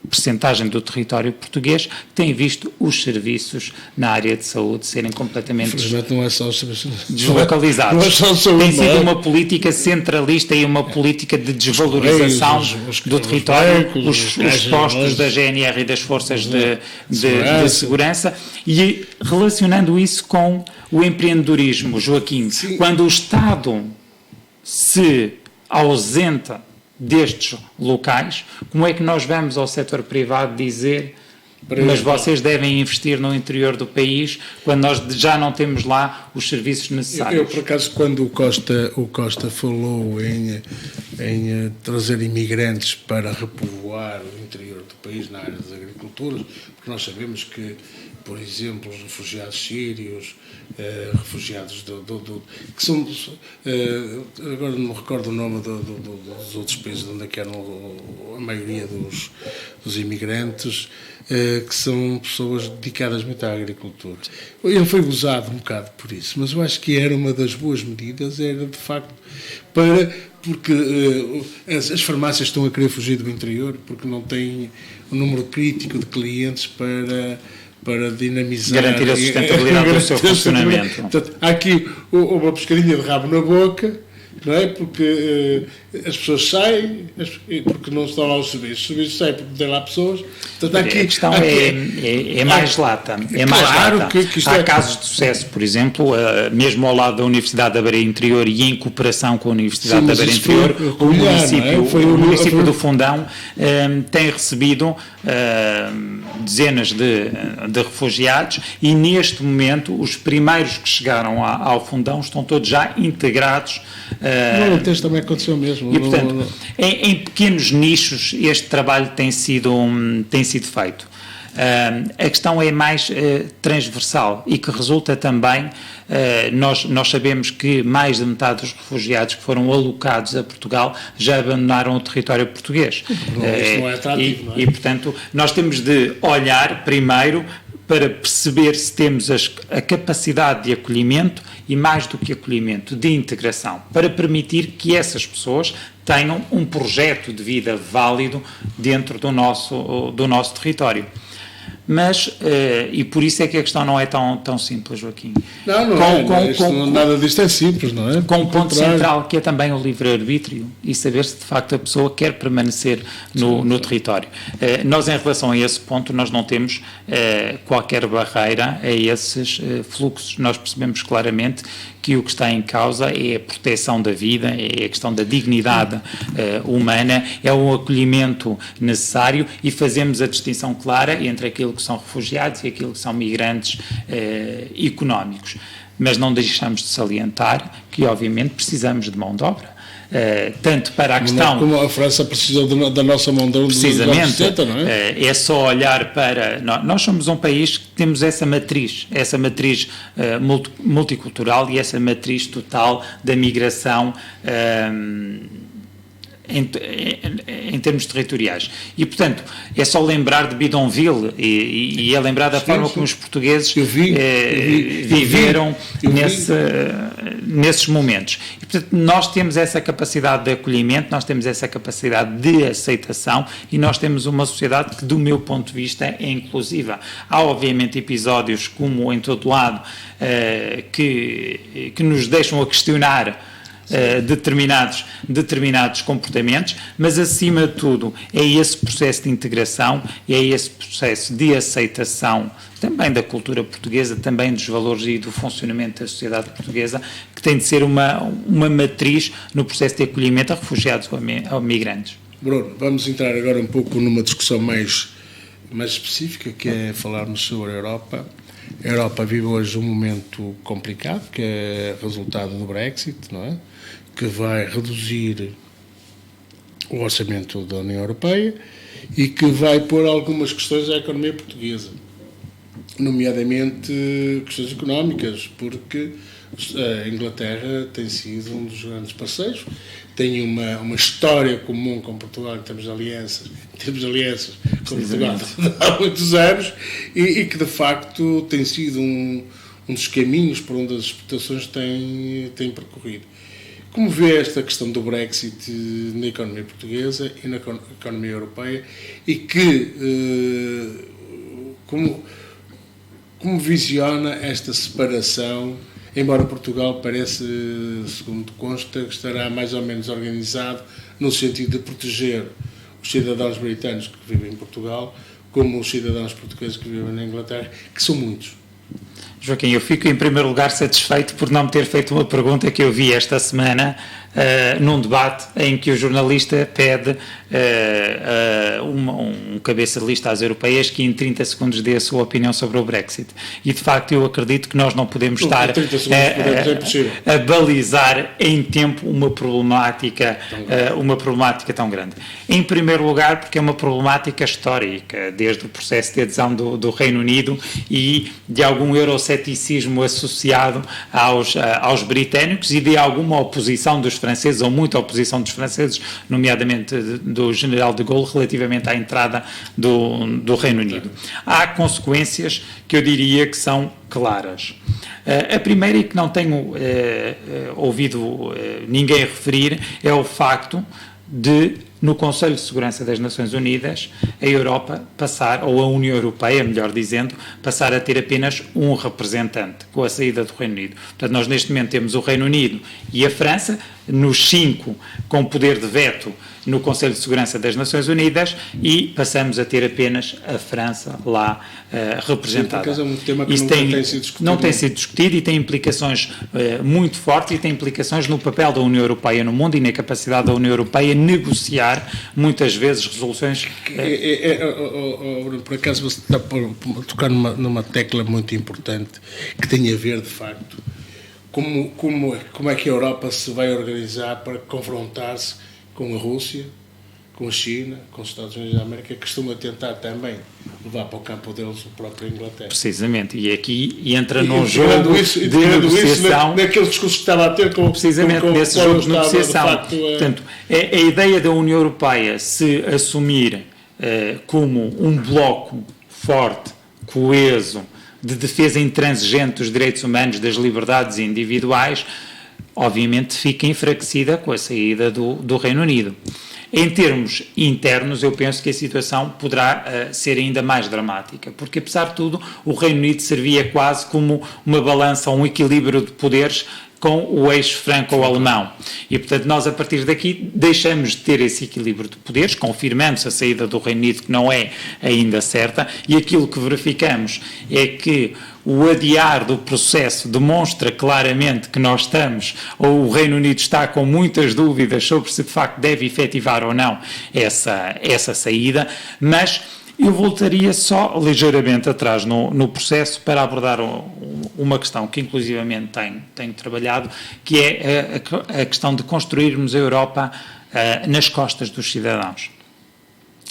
Speaker 2: percentagem do território português que tem visto os serviços na área de saúde serem completamente
Speaker 1: não é só os serviços,
Speaker 2: deslocalizados.
Speaker 1: Não é só saúde,
Speaker 2: tem sido uma política centralista e uma política de desvalorização do território, os postos da GNR e das forças de segurança, e relacionando isso com o empreendedorismo, Joaquim, quando o Estado se ausenta destes locais, como é que nós vamos ao setor privado dizer mas vocês devem investir no interior do país quando nós já não temos lá os serviços necessários?
Speaker 1: Eu por acaso, quando o Costa falou em trazer imigrantes para repovoar o interior do país na área das agriculturas, porque nós sabemos que, por exemplo, os refugiados sírios, refugiados que são, agora não me recordo o nome dos outros países de onde é que eram a maioria dos imigrantes, que são pessoas dedicadas muito à agricultura. Ele foi gozado um bocado por isso, mas eu acho que era uma das boas medidas, era de facto porque as farmácias estão a querer fugir do interior porque não têm um número crítico de clientes para dinamizar...
Speaker 2: Garantir a sustentabilidade do seu funcionamento.
Speaker 1: Portanto, há aqui uma pescadinha de rabo na boca, não é? Porque as pessoas saem, porque não estão lá os serviços saem porque tem lá pessoas. Portanto,
Speaker 2: aqui, a questão é mais lata. É mais
Speaker 1: claro
Speaker 2: lata.
Speaker 1: Que
Speaker 2: há casos de sucesso, por exemplo, mesmo ao lado da Universidade da Beira Interior e em cooperação com a Universidade da Beira Interior, o município do Fundão tem recebido dezenas de refugiados, e neste momento os primeiros que chegaram ao Fundão estão todos já integrados.
Speaker 1: No Alentejo também aconteceu mesmo.
Speaker 2: E, portanto, em pequenos nichos este trabalho tem sido feito. A questão é mais transversal e que resulta também, nós sabemos que mais de metade dos refugiados que foram alocados a Portugal já abandonaram o território português.
Speaker 1: Isso não é atrativo, não é?
Speaker 2: E, portanto, nós temos de olhar primeiro para perceber se temos a capacidade de acolhimento e, mais do que acolhimento, de integração, para permitir que essas pessoas tenham um projeto de vida válido dentro do nosso território. Mas, e por isso é que a questão não é tão simples, Joaquim.
Speaker 1: Nada disto é simples, não é?
Speaker 2: Com um ponto central, que é também o livre-arbítrio e saber se de facto a pessoa quer permanecer no território. Nós, em relação a esse ponto, nós não temos qualquer barreira a esses fluxos. Nós percebemos claramente que o que está em causa é a proteção da vida, é a questão da dignidade humana, é o acolhimento necessário, e fazemos a distinção clara entre aquilo que são refugiados e aquilo que são migrantes económicos. Mas não deixamos de salientar que, obviamente, precisamos de mão de obra. Tanto para a questão...
Speaker 1: Como a França precisou da nossa mão de obra,
Speaker 2: precisamente,
Speaker 1: não é?
Speaker 2: É só olhar para... Nós somos um país que temos essa matriz multicultural e essa matriz total da migração em termos territoriais. E, portanto, é só lembrar de Bidonville e é lembrar da forma como os portugueses viveram nesses momentos. E, portanto, nós temos essa capacidade de acolhimento, nós temos essa capacidade de aceitação, e nós temos uma sociedade que, do meu ponto de vista, é inclusiva. Há, obviamente, episódios, como em todo lado, que nos deixam a questionar determinados comportamentos, mas acima de tudo é esse processo de integração, é esse processo de aceitação também da cultura portuguesa, também dos valores e do funcionamento da sociedade portuguesa, que tem de ser uma matriz no processo de acolhimento a refugiados ou a migrantes.
Speaker 1: Bruno, vamos entrar agora um pouco numa discussão mais específica, que é falarmos sobre a Europa. A Europa vive hoje um momento complicado, que é resultado do Brexit, não é? Que vai reduzir o orçamento da União Europeia e que vai pôr algumas questões à economia portuguesa, nomeadamente questões económicas, porque a Inglaterra tem sido um dos grandes parceiros, tem uma história comum com Portugal em termos de alianças com Portugal há muitos anos e que de facto tem sido um dos caminhos por onde as exportações têm percorrido. Como vê esta questão do Brexit na economia portuguesa e na economia europeia e como visiona esta separação, embora Portugal parece, segundo consta, que estará mais ou menos organizado no sentido de proteger os cidadãos britânicos que vivem em Portugal, como os cidadãos portugueses que vivem na Inglaterra, que são muitos.
Speaker 2: Joaquim, eu fico em primeiro lugar satisfeito por não me ter feito uma pergunta que eu vi esta semana num debate em que o jornalista pede um cabeça de lista às europeias que em 30 segundos dê a sua opinião sobre o Brexit. E de facto eu acredito que nós não podemos estar a balizar em tempo uma problemática tão grande. Em primeiro lugar porque é uma problemática histórica, desde o processo de adesão do Reino Unido e de algum euroceticismo associado aos britânicos e de alguma oposição dos franceses, ou muita oposição dos franceses, nomeadamente do general de Gaulle, relativamente à entrada do Reino Unido. Há consequências que eu diria que são claras. A primeira, e que não tenho ouvido ninguém referir, é o facto de, no Conselho de Segurança das Nações Unidas, a Europa passar, ou a União Europeia, melhor dizendo, passar a ter apenas um representante com a saída do Reino Unido. Portanto, nós neste momento temos o Reino Unido e a França, nos 5 com poder de veto no Conselho de Segurança das Nações Unidas, e passamos a ter apenas a França lá representada.
Speaker 1: Sim, é um tema que
Speaker 2: isso não tem sido discutido e tem implicações muito fortes, e tem implicações no papel da União Europeia no mundo e na capacidade da União Europeia negociar muitas vezes resoluções.
Speaker 1: Por acaso você está a tocar numa tecla muito importante que tem a ver de facto como é que a Europa se vai organizar para confrontar-se com a Rússia, com a China, com os Estados Unidos da América, que costumam tentar também levar para o campo deles o próprio Inglaterra.
Speaker 2: Precisamente, e aqui entra num jogo de negociação.
Speaker 1: Naquele discurso que estava a ter com
Speaker 2: precisamente nesse jogo de negociação. Portanto, a ideia da União Europeia se assumir como um bloco forte, coeso, de defesa intransigente dos direitos humanos, das liberdades individuais, obviamente fica enfraquecida com a saída do Reino Unido. Em termos internos, eu penso que a situação poderá ser ainda mais dramática, porque, apesar de tudo, o Reino Unido servia quase como uma balança, um equilíbrio de poderes com o eixo franco-alemão. E, portanto, nós, a partir daqui, deixamos de ter esse equilíbrio de poderes, confirmamos a saída do Reino Unido, que não é ainda certa, e aquilo que verificamos é que o adiar do processo demonstra claramente que nós estamos, ou o Reino Unido está com muitas dúvidas sobre se de facto deve efetivar ou não essa saída, mas eu voltaria só ligeiramente atrás no processo para abordar uma questão que inclusivamente tenho trabalhado, que é a questão de construirmos a Europa nas costas dos cidadãos.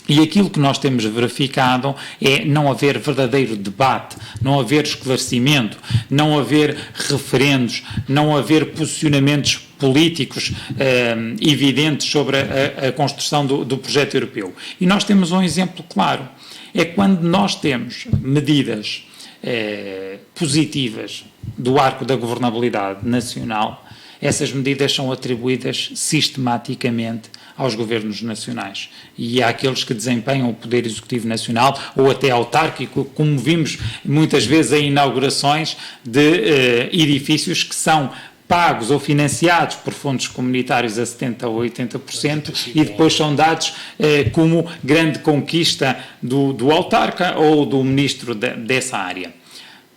Speaker 2: E aquilo que nós temos verificado é não haver verdadeiro debate, não haver esclarecimento, não haver referendos, não haver posicionamentos políticos evidentes sobre a construção do projeto europeu. E nós temos um exemplo claro, é quando nós temos medidas positivas do arco da governabilidade nacional, essas medidas são atribuídas sistematicamente aos governos nacionais e àqueles que desempenham o poder executivo nacional ou até autárquico, como vimos muitas vezes em inaugurações de edifícios que são pagos ou financiados por fundos comunitários a 70% ou 80% e depois são dados como grande conquista do autarca ou do ministro dessa área.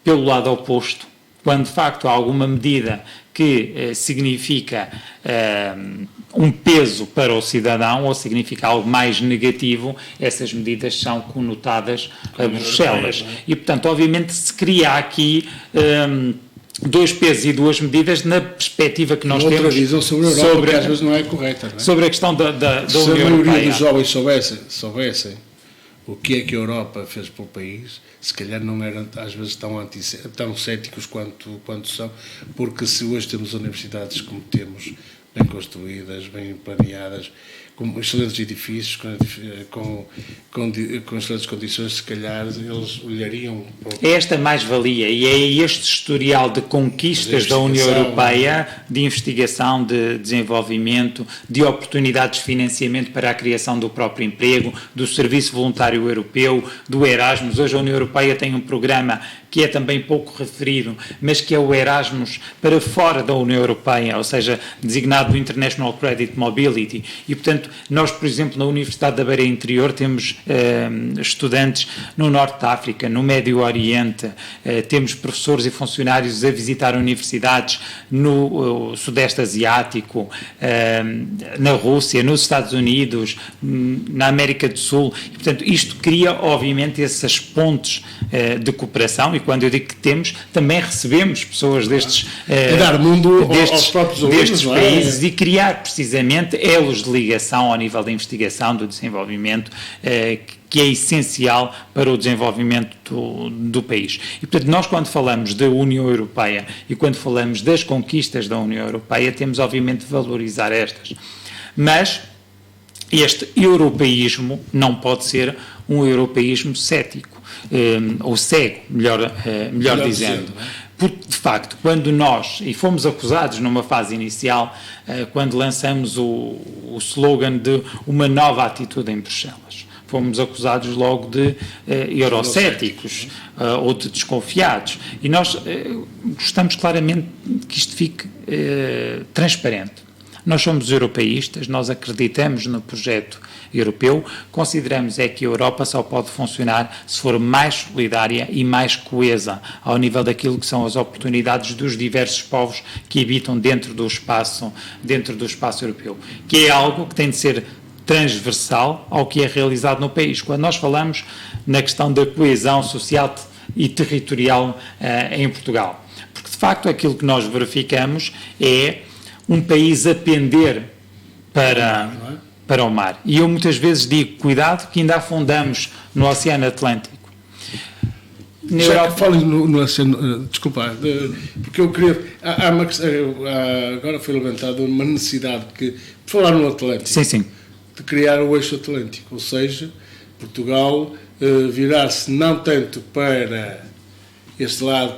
Speaker 2: Pelo lado oposto, quando de facto há alguma medida que significa um peso para o cidadão ou significa algo mais negativo, essas medidas são conotadas a Bruxelas. E, portanto, obviamente se cria aqui dois pesos e duas medidas na perspectiva que nós temos
Speaker 1: visão sobre a Europa, que às vezes não é correta. Não é?
Speaker 2: Sobre a questão da União Europeia.
Speaker 1: Se a maioria dos jovens soubessem o que é que a Europa fez pelo país, se calhar não eram às vezes tão céticos quanto são, porque se hoje temos universidades como temos, bem construídas, bem planeadas, com excelentes edifícios, com excelentes condições, se calhar eles olhariam...
Speaker 2: É esta mais-valia e é este historial de conquistas da União Europeia, de investigação, de desenvolvimento, de oportunidades de financiamento para a criação do próprio emprego, do Serviço Voluntário Europeu, do Erasmus. Hoje a União Europeia tem um programa que é também pouco referido, mas que é o Erasmus para fora da União Europeia, ou seja, designado International Credit Mobility. E, portanto, nós, por exemplo, na Universidade da Beira Interior temos estudantes no Norte da África, no Médio Oriente, temos professores e funcionários a visitar universidades no Sudeste Asiático, na Rússia, nos Estados Unidos, na América do Sul. E, portanto, isto cria, obviamente, essas pontes de cooperação. E quando eu digo que temos, também recebemos pessoas destes,
Speaker 1: dar mundo aos próprios alunos,
Speaker 2: destes países e criar precisamente elos de ligação ao nível da investigação, do desenvolvimento, que é essencial para o desenvolvimento do país. E, portanto, nós quando falamos da União Europeia e quando falamos das conquistas da União Europeia, temos obviamente de valorizar estas. Mas este europeísmo não pode ser um europeísmo cético, ou cego, melhor dizendo. Porque, de facto, quando nós, e fomos acusados numa fase inicial, quando lançamos o slogan de uma nova atitude em Bruxelas, fomos acusados logo de eurocéticos ou de desconfiados. E nós gostamos claramente que isto fique transparente. Nós somos europeístas, nós acreditamos no projeto europeu, consideramos é que a Europa só pode funcionar se for mais solidária e mais coesa ao nível daquilo que são as oportunidades dos diversos povos que habitam dentro do espaço europeu, que é algo que tem de ser transversal ao que é realizado no país. Quando nós falamos na questão da coesão social e territorial em Portugal, porque de facto aquilo que nós verificamos é um país a pender para o mar. E eu muitas vezes digo, cuidado que ainda afundamos no Oceano Atlântico.
Speaker 1: Na Europa... Falem no Oceano, desculpa, porque eu queria... agora foi levantada uma necessidade de falar no Atlântico.
Speaker 2: Sim.
Speaker 1: De criar o eixo Atlântico, ou seja, Portugal virar-se não tanto para este lado,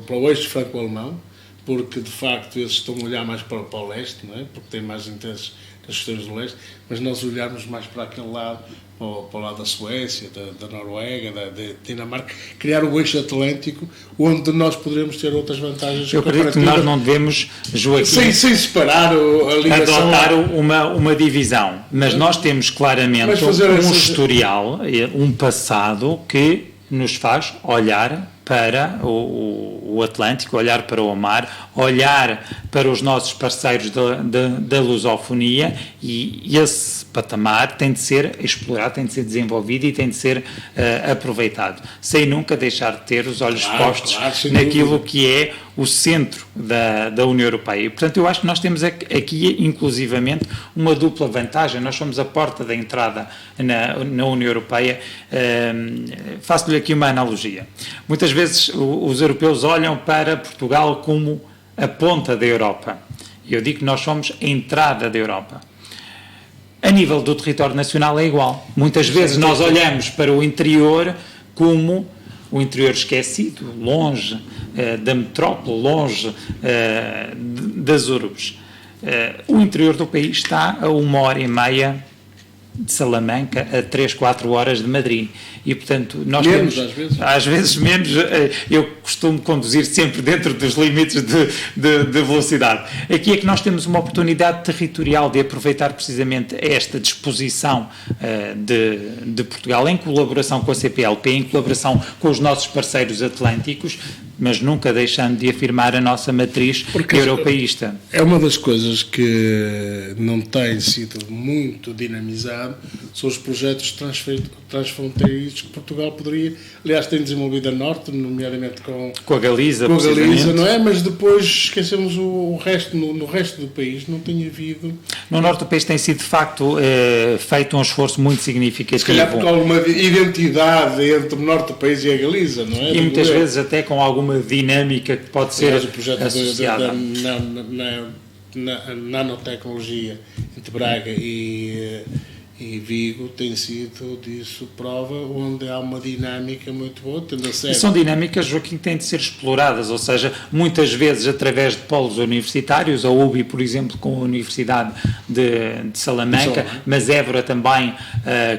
Speaker 1: para o eixo franco-alemão, porque de facto eles estão a olhar mais para o leste, não é? Porque têm mais interesses nas questões do leste, mas nós olharmos mais para aquele lado, para o lado da Suécia, da Noruega, da Dinamarca, criar o eixo Atlântico, onde nós poderemos ter outras vantagens.
Speaker 2: Eu acredito que nós não devemos, Joaquim,
Speaker 1: sem separar a ligação,
Speaker 2: adotar uma divisão, mas nós temos claramente um historial, um passado que nos faz olhar para o Atlântico, olhar para o mar, olhar para os nossos parceiros da lusofonia, e esse patamar tem de ser explorado, tem de ser desenvolvido e tem de ser aproveitado, sem nunca deixar de ter os olhos postos naquilo que é o centro da União Europeia. E, portanto, eu acho que nós temos aqui, inclusivamente, uma dupla vantagem. Nós somos a porta da entrada na União Europeia. Faço-lhe aqui uma analogia. Muitas vezes os europeus olham para Portugal como a ponta da Europa. Eu digo que nós somos a entrada da Europa. A nível do território nacional é igual. Muitas vezes nós olhamos para o interior como o interior esquecido, longe da metrópole, longe das urbes. O interior do país está a 1h30 de Salamanca a 3-4 horas de Madrid. E, portanto, nós
Speaker 1: menos,
Speaker 2: temos... Às vezes menos. Eu costumo conduzir sempre dentro dos limites de velocidade. Aqui é que nós temos uma oportunidade territorial de aproveitar precisamente esta disposição de Portugal, em colaboração com a CPLP, em colaboração com os nossos parceiros atlânticos, mas nunca deixando de afirmar a nossa matriz europeísta.
Speaker 1: É uma das coisas que não tem sido muito dinamizado, são os projetos transfronteiriços que Portugal poderia, aliás, tem desenvolvido a norte, nomeadamente com
Speaker 2: a Galiza,
Speaker 1: não é? Mas depois esquecemos o resto, no resto do país não tem havido...
Speaker 2: No norte do país tem sido, de facto, feito um esforço muito significativo.
Speaker 1: Se calhar porque há alguma identidade entre o norte do país e a Galiza, não é?
Speaker 2: E muitas vezes até com alguma dinâmica que pode ser associada.
Speaker 1: Na nanotecnologia entre Braga e Vigo tem sido disso prova, onde há uma dinâmica muito boa, tendo a sério.
Speaker 2: E são dinâmicas, Joaquim, que têm de ser exploradas, ou seja, muitas vezes através de polos universitários, a UBI, por exemplo, com a Universidade de Salamanca, mas Évora também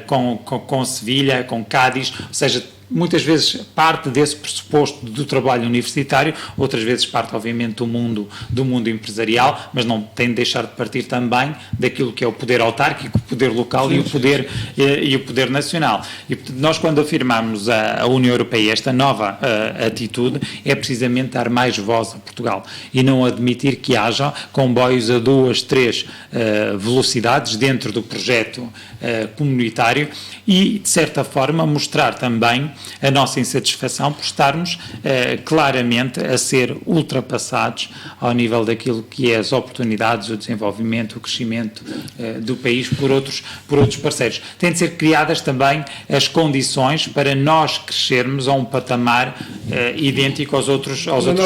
Speaker 2: com Sevilha, com Cádiz, ou seja, muitas vezes parte desse pressuposto do trabalho universitário, outras vezes parte, obviamente, do mundo empresarial, mas não tem de deixar de partir também daquilo que é o poder autárquico, o poder local e o poder nacional. E nós, quando afirmamos a União Europeia esta nova atitude, é precisamente dar mais voz a Portugal e não admitir que haja comboios a 2, 3 velocidades dentro do projeto comunitário e, de certa forma, mostrar também a nossa insatisfação por estarmos claramente a ser ultrapassados ao nível daquilo que é as oportunidades, o desenvolvimento, o crescimento do país por outros parceiros. Têm de ser criadas também as condições para nós crescermos a um patamar idêntico aos outros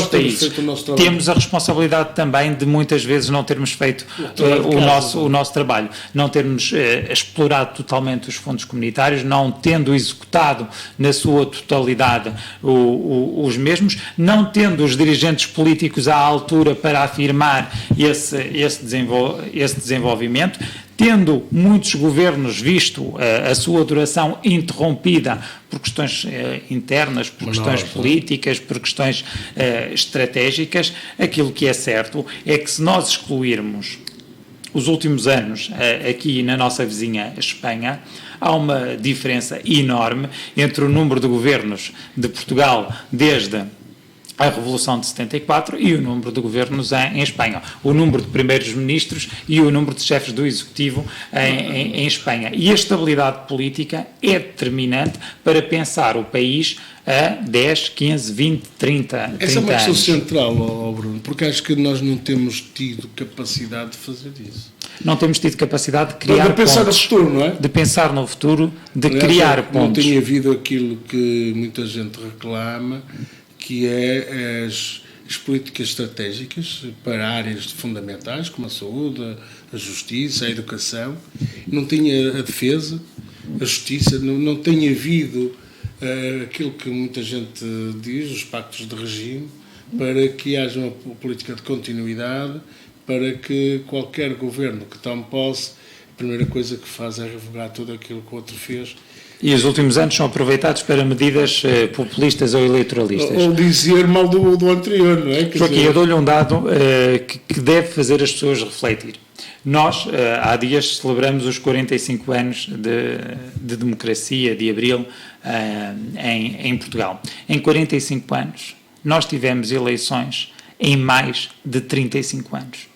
Speaker 2: países. Temos a responsabilidade também de muitas vezes não termos feito o nosso trabalho, não termos explorado totalmente os fundos comunitários, não tendo executado na sua totalidade os mesmos, não tendo os dirigentes políticos à altura para afirmar esse desenvolvimento, tendo muitos governos visto a sua duração interrompida por questões internas, por questões políticas, por questões estratégicas. Aquilo que é certo é que se nós excluirmos os últimos anos aqui na nossa vizinha Espanha, há uma diferença enorme entre o número de governos de Portugal desde a Revolução de 74 e o número de governos em Espanha, o número de primeiros-ministros e o número de chefes do Executivo em Espanha. E a estabilidade política é determinante para pensar o país a 10, 15, 20, 30 anos.
Speaker 1: Essa é uma questão central, Bruno, porque acho que nós não temos tido capacidade de fazer isso.
Speaker 2: Não temos tido capacidade de criar pontos.
Speaker 1: De pensar no futuro, não é?
Speaker 2: De pensar no futuro, de criar pontos.
Speaker 1: Não tem havido aquilo que muita gente reclama, que é as políticas estratégicas para áreas fundamentais, como a saúde, a justiça, a educação. Não tem a defesa, a justiça, não tem havido aquilo que muita gente diz, os pactos de regime, para que haja uma política de continuidade, para que qualquer governo que tome posse, a primeira coisa que faz é revogar tudo aquilo que o outro fez.
Speaker 2: E os últimos anos são aproveitados para medidas populistas ou eleitoralistas.
Speaker 1: Ou dizer mal do anterior, não é?
Speaker 2: Joaquim, eu dou-lhe um dado que deve fazer as pessoas refletir. Nós, há dias, celebramos os 45 anos de democracia, de abril, em Portugal. Em 45 anos, nós tivemos eleições em mais de 35 anos.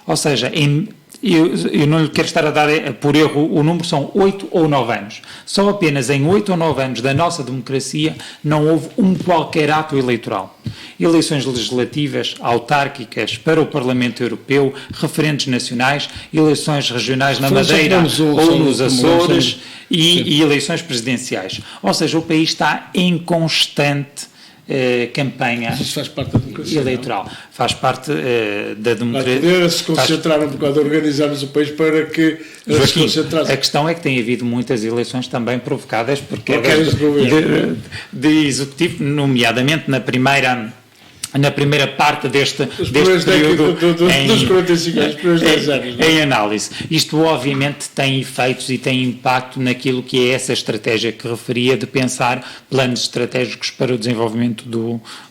Speaker 2: Ou seja, eu não lhe quero estar a dar por erro o número, são 8 ou 9 anos. Só apenas em 8 ou 9 anos da nossa democracia não houve qualquer ato eleitoral. Eleições legislativas, autárquicas para o Parlamento Europeu, referendos nacionais, eleições regionais na Madeira ou nos Açores e eleições presidenciais. Ou seja, o país está em constante campanha
Speaker 1: faz parte da democracia,
Speaker 2: eleitoral. Não? Faz parte da democracia.
Speaker 1: Poder-se concentrar um bocado, organizarmos o país para que se concentrasse.
Speaker 2: A questão é que tem havido muitas eleições também provocadas por quedas de executivo, nomeadamente na primeira na primeira parte deste
Speaker 1: período dos 45 anos, primeiros 10 anos.
Speaker 2: Em análise. Isto obviamente tem efeitos e tem impacto naquilo que é essa estratégia que referia de pensar planos estratégicos para o desenvolvimento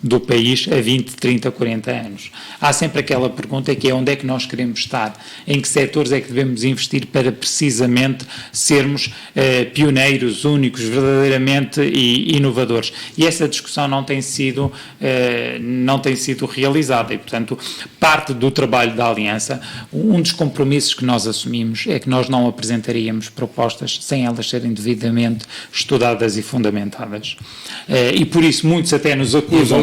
Speaker 2: do país a 20, 30, 40 anos. Há sempre aquela pergunta que é onde é que nós queremos estar, em que setores é que devemos investir para precisamente sermos pioneiros, únicos, verdadeiramente inovadores. E essa discussão não tem sido realizada e, portanto, parte do trabalho da Aliança, um dos compromissos que nós assumimos é que nós não apresentaríamos propostas sem elas serem devidamente estudadas e fundamentadas. E por isso muitos até nos acusam...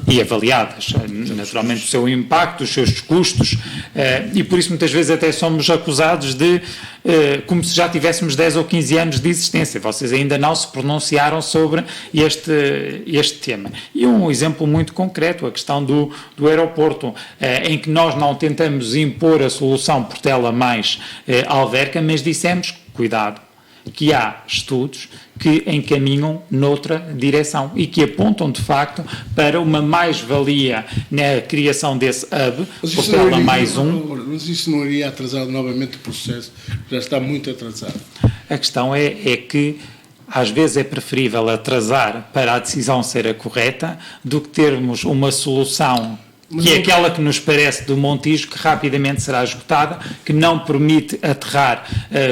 Speaker 2: E avaliadas, naturalmente o seu impacto, os seus custos, e por isso muitas vezes até somos acusados de como se já tivéssemos 10 ou 15 anos de existência. Vocês ainda não se pronunciaram sobre este tema. E um exemplo muito concreto, a questão do aeroporto, em que nós não tentamos impor a solução Portela mais Alverca, mas dissemos, cuidado, que há estudos que encaminham noutra direção e que apontam, de facto, para uma mais-valia na criação desse hub, Portela mais um.
Speaker 1: Mas isso não iria atrasar novamente o processo? Já está muito atrasado.
Speaker 2: A questão é que às vezes é preferível atrasar para a decisão ser a correta do que termos uma solução que é aquela que nos parece do Montijo, que rapidamente será esgotada, que não permite aterrar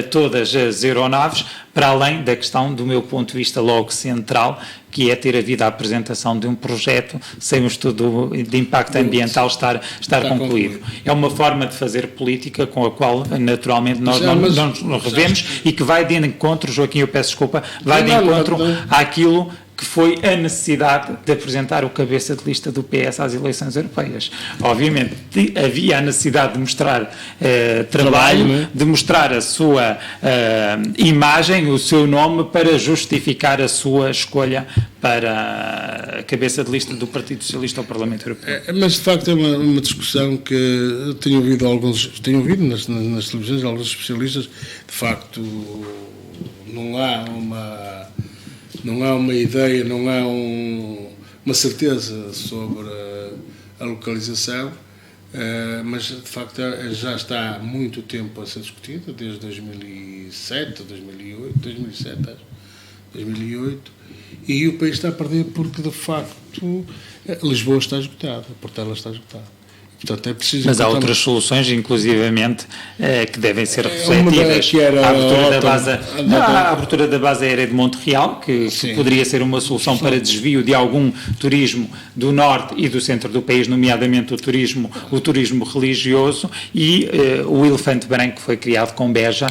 Speaker 2: todas as aeronaves, para além da questão, do meu ponto de vista, logo central, que é ter havido a apresentação de um projeto sem o estudo de impacto ambiental estar concluído. É uma forma de fazer política com a qual, naturalmente, nós não nos revemos e que vai de encontro, Joaquim, eu peço desculpa, vai de encontro àquilo que foi a necessidade de apresentar o cabeça de lista do PS às eleições europeias. Obviamente, havia a necessidade de mostrar trabalho, de mostrar a sua imagem, o seu nome, para justificar a sua escolha para a cabeça de lista do Partido Socialista ao Parlamento Europeu.
Speaker 1: Mas, de facto, é uma discussão que eu tenho ouvido nas televisões, alguns especialistas, de facto, não há uma ideia, não há uma certeza sobre a localização, mas de facto já está há muito tempo a ser discutida, desde 2007, 2008, e o país está a perder porque de facto Lisboa está esgotada, Portela está esgotada. Portanto, é preciso.
Speaker 2: Mas há outras soluções, inclusivamente, que devem ser refletidas. A abertura da base aérea de Monterreal, que poderia ser uma solução para desvio de algum turismo do norte e do centro do país, nomeadamente o turismo religioso, e o elefante branco que foi criado com Beja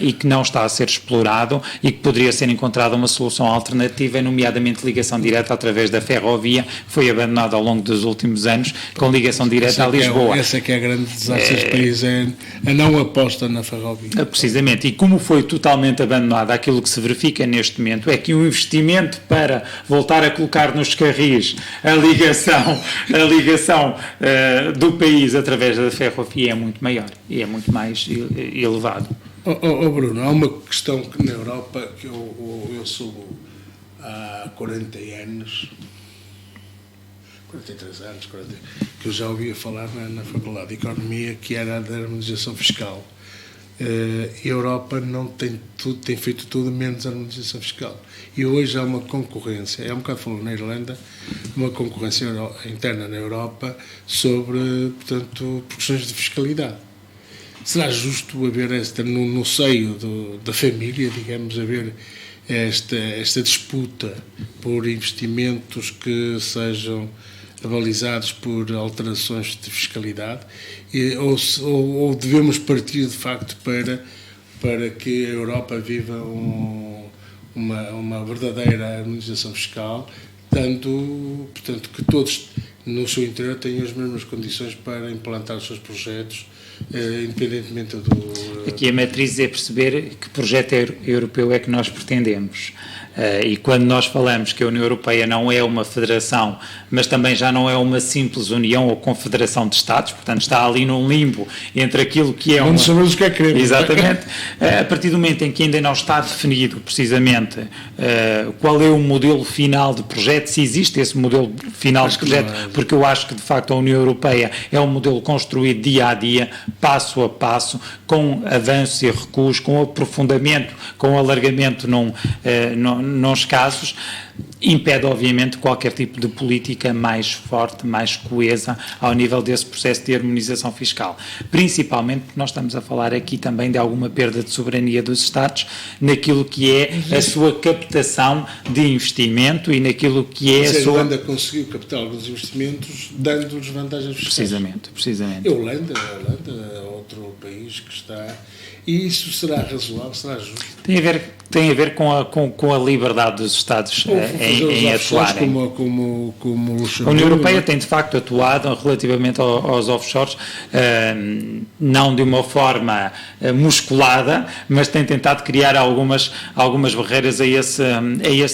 Speaker 2: e que não está a ser explorado e que poderia ser encontrada uma solução alternativa, nomeadamente ligação direta através da ferrovia, que foi abandonada ao longo dos últimos anos, com ligação direta a Lisboa.
Speaker 1: Essa é que é a grande desastre deste país, é a não aposta na ferrovia.
Speaker 2: Precisamente, e como foi totalmente abandonada, aquilo que se verifica neste momento é que o investimento para voltar a colocar nos carris a ligação do país através da ferrovia é muito maior e é muito mais elevado.
Speaker 1: Bruno, há uma questão que na Europa que eu sou há 40 anos, 43 anos, que eu já ouvia falar na Faculdade de Economia, que era a da harmonização fiscal. A Europa tem feito tudo menos a harmonização fiscal. E hoje há uma concorrência, há um bocado falou na Irlanda, uma concorrência interna na Europa sobre, portanto, questões de fiscalidade. Será justo haver no seio da família, digamos, haver esta disputa por investimentos que sejam avalizados por alterações de fiscalidade, ou devemos partir de facto para que a Europa viva uma verdadeira harmonização fiscal, portanto que todos no seu interior tenham as mesmas condições para implantar os seus projetos, independentemente do...
Speaker 2: Aqui a matriz é perceber que projeto europeu é que nós pretendemos. E quando nós falamos que a União Europeia não é uma federação, mas também já não é uma simples união ou confederação de Estados, portanto está ali num limbo entre aquilo que é
Speaker 1: Não sabemos o que é que queremos.
Speaker 2: Exatamente. A partir do momento em que ainda não está definido precisamente qual é o modelo final de projeto, se existe esse modelo final de projeto, porque eu acho que de facto a União Europeia é um modelo construído dia a dia, passo a passo, com avanços e recuos, com aprofundamento, com alargamento nos casos, impede obviamente qualquer tipo de política mais forte, mais coesa ao nível desse processo de harmonização fiscal, principalmente porque nós estamos a falar aqui também de alguma perda de soberania dos Estados naquilo que é a sua captação de investimento e naquilo que é a sua...
Speaker 1: A Holanda conseguiu captar alguns investimentos dando-lhes vantagens fiscais.
Speaker 2: Precisamente.
Speaker 1: A Holanda é outro país que está... E isso será razoável, será justo?
Speaker 2: Tem a ver com a liberdade dos Estados em atuarem.
Speaker 1: Como
Speaker 2: a União Europeia tem de facto atuado relativamente aos offshores, não de uma forma musculada, mas tem tentado criar algumas barreiras a esse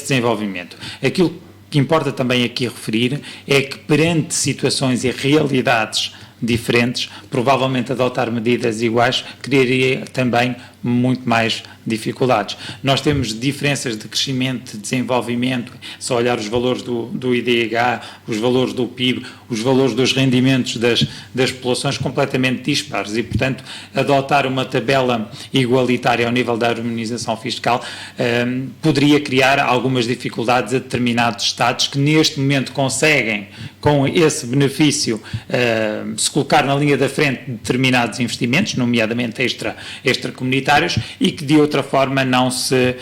Speaker 2: desenvolvimento. Aquilo que importa também aqui referir é que perante situações e realidades diferentes, provavelmente adotar medidas iguais criaria também muito mais dificuldades. Nós temos diferenças de crescimento, de desenvolvimento, só olhar os valores do IDH, os valores do PIB, os valores dos rendimentos das populações completamente dispares e, portanto, adotar uma tabela igualitária ao nível da harmonização fiscal poderia criar algumas dificuldades a determinados Estados que neste momento conseguem, com esse benefício, se colocar na linha da frente de determinados investimentos, nomeadamente extracomunitários, e que de outra forma não se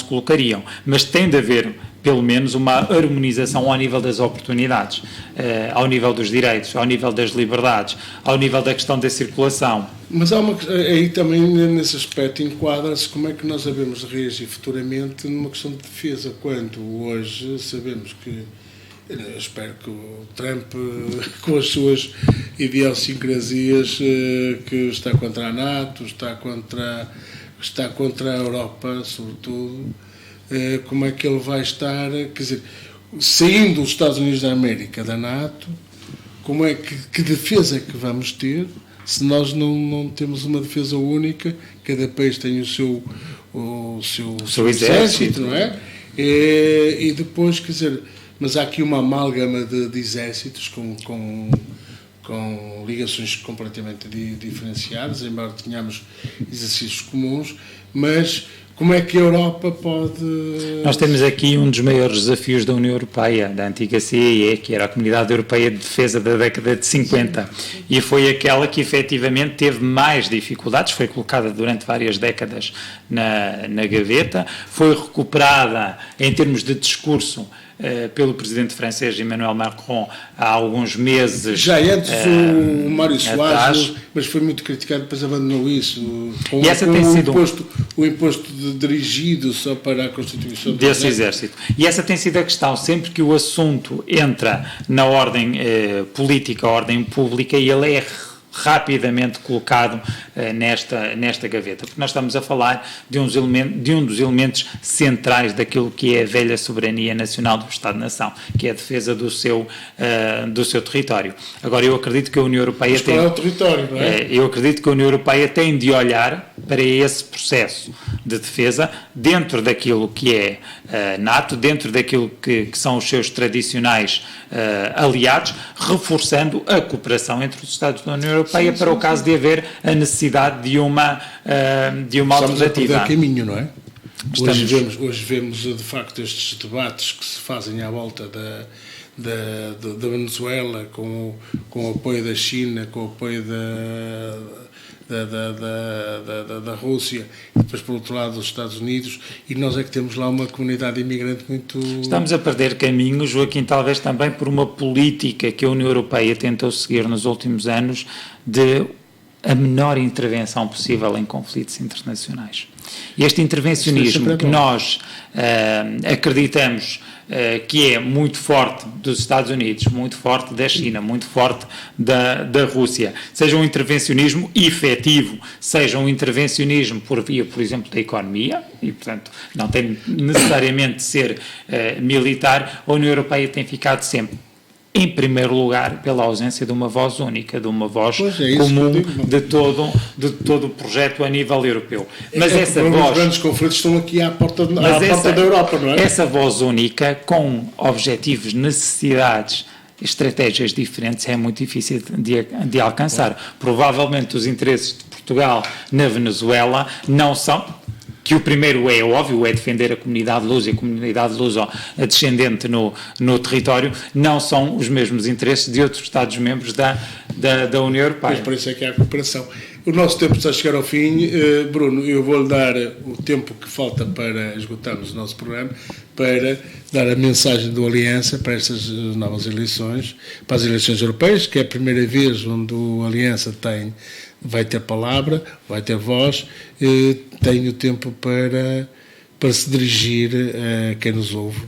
Speaker 2: colocariam. Mas tem de haver, pelo menos, uma harmonização ao nível das oportunidades, ao nível dos direitos, ao nível das liberdades, ao nível da questão da circulação.
Speaker 1: Mas há aí também, nesse aspecto, enquadra-se como é que nós devemos reagir futuramente numa questão de defesa, quando hoje sabemos que, eu espero que o Trump, com as suas idiosincrasias, que está contra a NATO, está contra a Europa, sobretudo, como é que ele vai estar, quer dizer, saindo dos Estados Unidos da América, da NATO, como é que defesa é que vamos ter, se nós não temos uma defesa única, cada país tem o seu exército, não é? E depois, quer dizer, mas há aqui uma amálgama de exércitos com ligações completamente diferenciadas, embora tenhamos exercícios comuns, mas como é que a Europa pode...
Speaker 2: Nós temos aqui um dos maiores desafios da União Europeia, da antiga CEE, que era a Comunidade Europeia de Defesa da década de 50, e foi aquela que efetivamente teve mais dificuldades, foi colocada durante várias décadas na gaveta, foi recuperada em termos de discurso pelo presidente francês Emmanuel Macron há alguns meses.
Speaker 1: Já antes o Mário Soares, mas foi muito criticado, depois abandonou isso.
Speaker 2: E essa tem sido
Speaker 1: o imposto dirigido só para a constituição
Speaker 2: desse exército. E essa tem sido a questão. Sempre que o assunto entra na ordem política, a ordem pública, e ele é rapidamente colocado nesta gaveta, porque nós estamos a falar de um dos elementos centrais daquilo que é a velha soberania nacional do Estado-nação, que é a defesa do seu território. Agora, eu acredito que a União Europeia
Speaker 1: qual é o território, não é?
Speaker 2: Eu acredito que a União Europeia tem de olhar para esse processo de defesa dentro daquilo que é NATO, dentro daquilo que são os seus tradicionais aliados, reforçando a cooperação entre os Estados da União Europeia para o caso de haver a necessidade de uma alternativa.
Speaker 1: Estamos a caminho, não é? Hoje vemos, de facto, estes debates que se fazem à volta da Venezuela, com o apoio da China, com o apoio da Rússia, e depois, por outro lado, dos Estados Unidos, e nós é que temos lá uma comunidade imigrante muito...
Speaker 2: Estamos a perder caminho, Joaquim, talvez também por uma política que a União Europeia tentou seguir nos últimos anos de a menor intervenção possível em conflitos internacionais. Este intervencionismo que nós acreditamos que é muito forte dos Estados Unidos, muito forte da China, muito forte da Rússia, seja um intervencionismo efetivo, seja um intervencionismo por via, por exemplo, da economia, e portanto não tem necessariamente de ser militar, a União Europeia tem ficado sempre em primeiro lugar pela ausência de uma voz única, de uma voz comum de todo o projeto a nível europeu. Mas essa voz...
Speaker 1: Os grandes conflitos estão aqui à porta da Europa, não é?
Speaker 2: Essa voz única, com objetivos, necessidades, estratégias diferentes, é muito difícil de alcançar. Provavelmente os interesses de Portugal na Venezuela não são... que o primeiro é óbvio, é defender a comunidade lusa e a comunidade lusa descendente no território, não são os mesmos interesses de outros Estados-membros da União Europeia.
Speaker 1: Mas por isso é que há cooperação. O nosso tempo está a chegar ao fim. Bruno, eu vou-lhe dar o tempo que falta para esgotarmos o nosso programa, para dar a mensagem do Aliança para estas novas eleições, para as eleições europeias, que é a primeira vez onde o Aliança vai ter palavra, vai ter voz, tem o tempo para se dirigir a quem nos ouve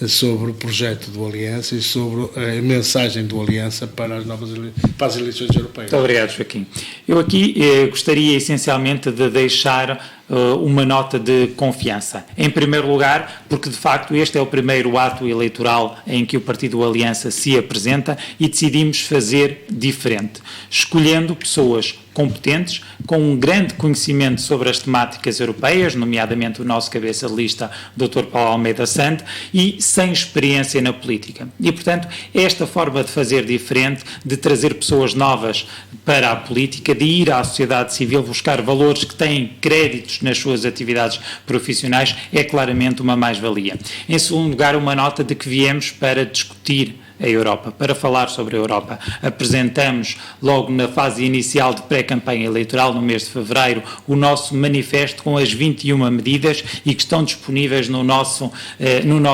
Speaker 1: sobre o projeto do Aliança e sobre a mensagem do Aliança para as eleições europeias.
Speaker 2: Muito obrigado, Joaquim. Eu aqui gostaria essencialmente de deixar uma nota de confiança. Em primeiro lugar, porque de facto este é o primeiro ato eleitoral em que o Partido Aliança se apresenta e decidimos fazer diferente, escolhendo pessoas competentes, com um grande conhecimento sobre as temáticas europeias, nomeadamente o nosso cabeça de lista, Dr. Paulo Almeida Santo, e sem experiência na política. E, portanto, esta forma de fazer diferente, de trazer pessoas novas para a política, de ir à sociedade civil buscar valores que têm créditos nas suas atividades profissionais, é claramente uma mais-valia. Em segundo lugar, uma nota de que viemos para discutir a Europa, para falar sobre a Europa. Apresentamos, logo na fase inicial de pré-campanha eleitoral, no mês de fevereiro, o nosso manifesto com as 21 medidas e que estão disponíveis no nosso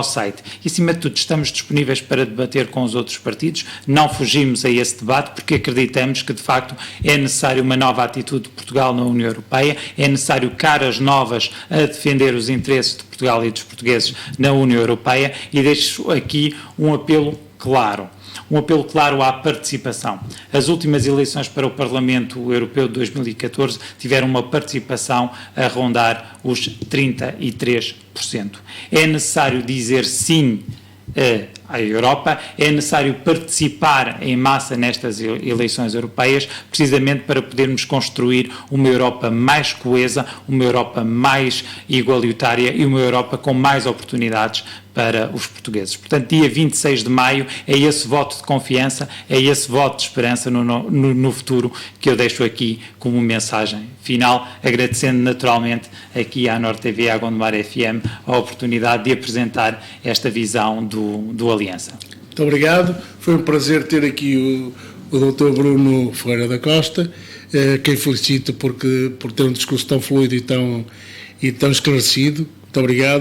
Speaker 2: site. E, acima de tudo, estamos disponíveis para debater com os outros partidos, não fugimos a esse debate porque acreditamos que, de facto, é necessário uma nova atitude de Portugal na União Europeia, é necessário caras novas a defender os interesses de Portugal e dos portugueses na União Europeia, e deixo aqui um apelo claro à participação. As últimas eleições para o Parlamento Europeu de 2014 tiveram uma participação a rondar os 33%. É necessário dizer sim à Europa, é necessário participar em massa nestas eleições europeias, precisamente para podermos construir uma Europa mais coesa, uma Europa mais igualitária e uma Europa com mais oportunidades para os portugueses. Portanto, dia 26 de maio é esse voto de confiança, é esse voto de esperança no futuro que eu deixo aqui como mensagem final, agradecendo naturalmente aqui à Nord TV, à Gondomar FM, a oportunidade de apresentar esta visão do Aliança.
Speaker 1: Muito obrigado, foi um prazer ter aqui o Dr. Bruno Ferreira da Costa, quem felicito por ter um discurso tão fluido e tão esclarecido.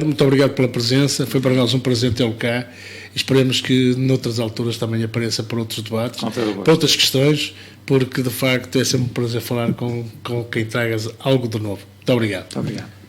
Speaker 1: Muito obrigado pela presença, foi para nós um prazer tê-lo cá. Esperemos que noutras alturas também apareça para outros debates, para outras questões, porque de facto é sempre um prazer falar com quem traga algo de novo. Muito obrigado.
Speaker 2: Muito obrigado.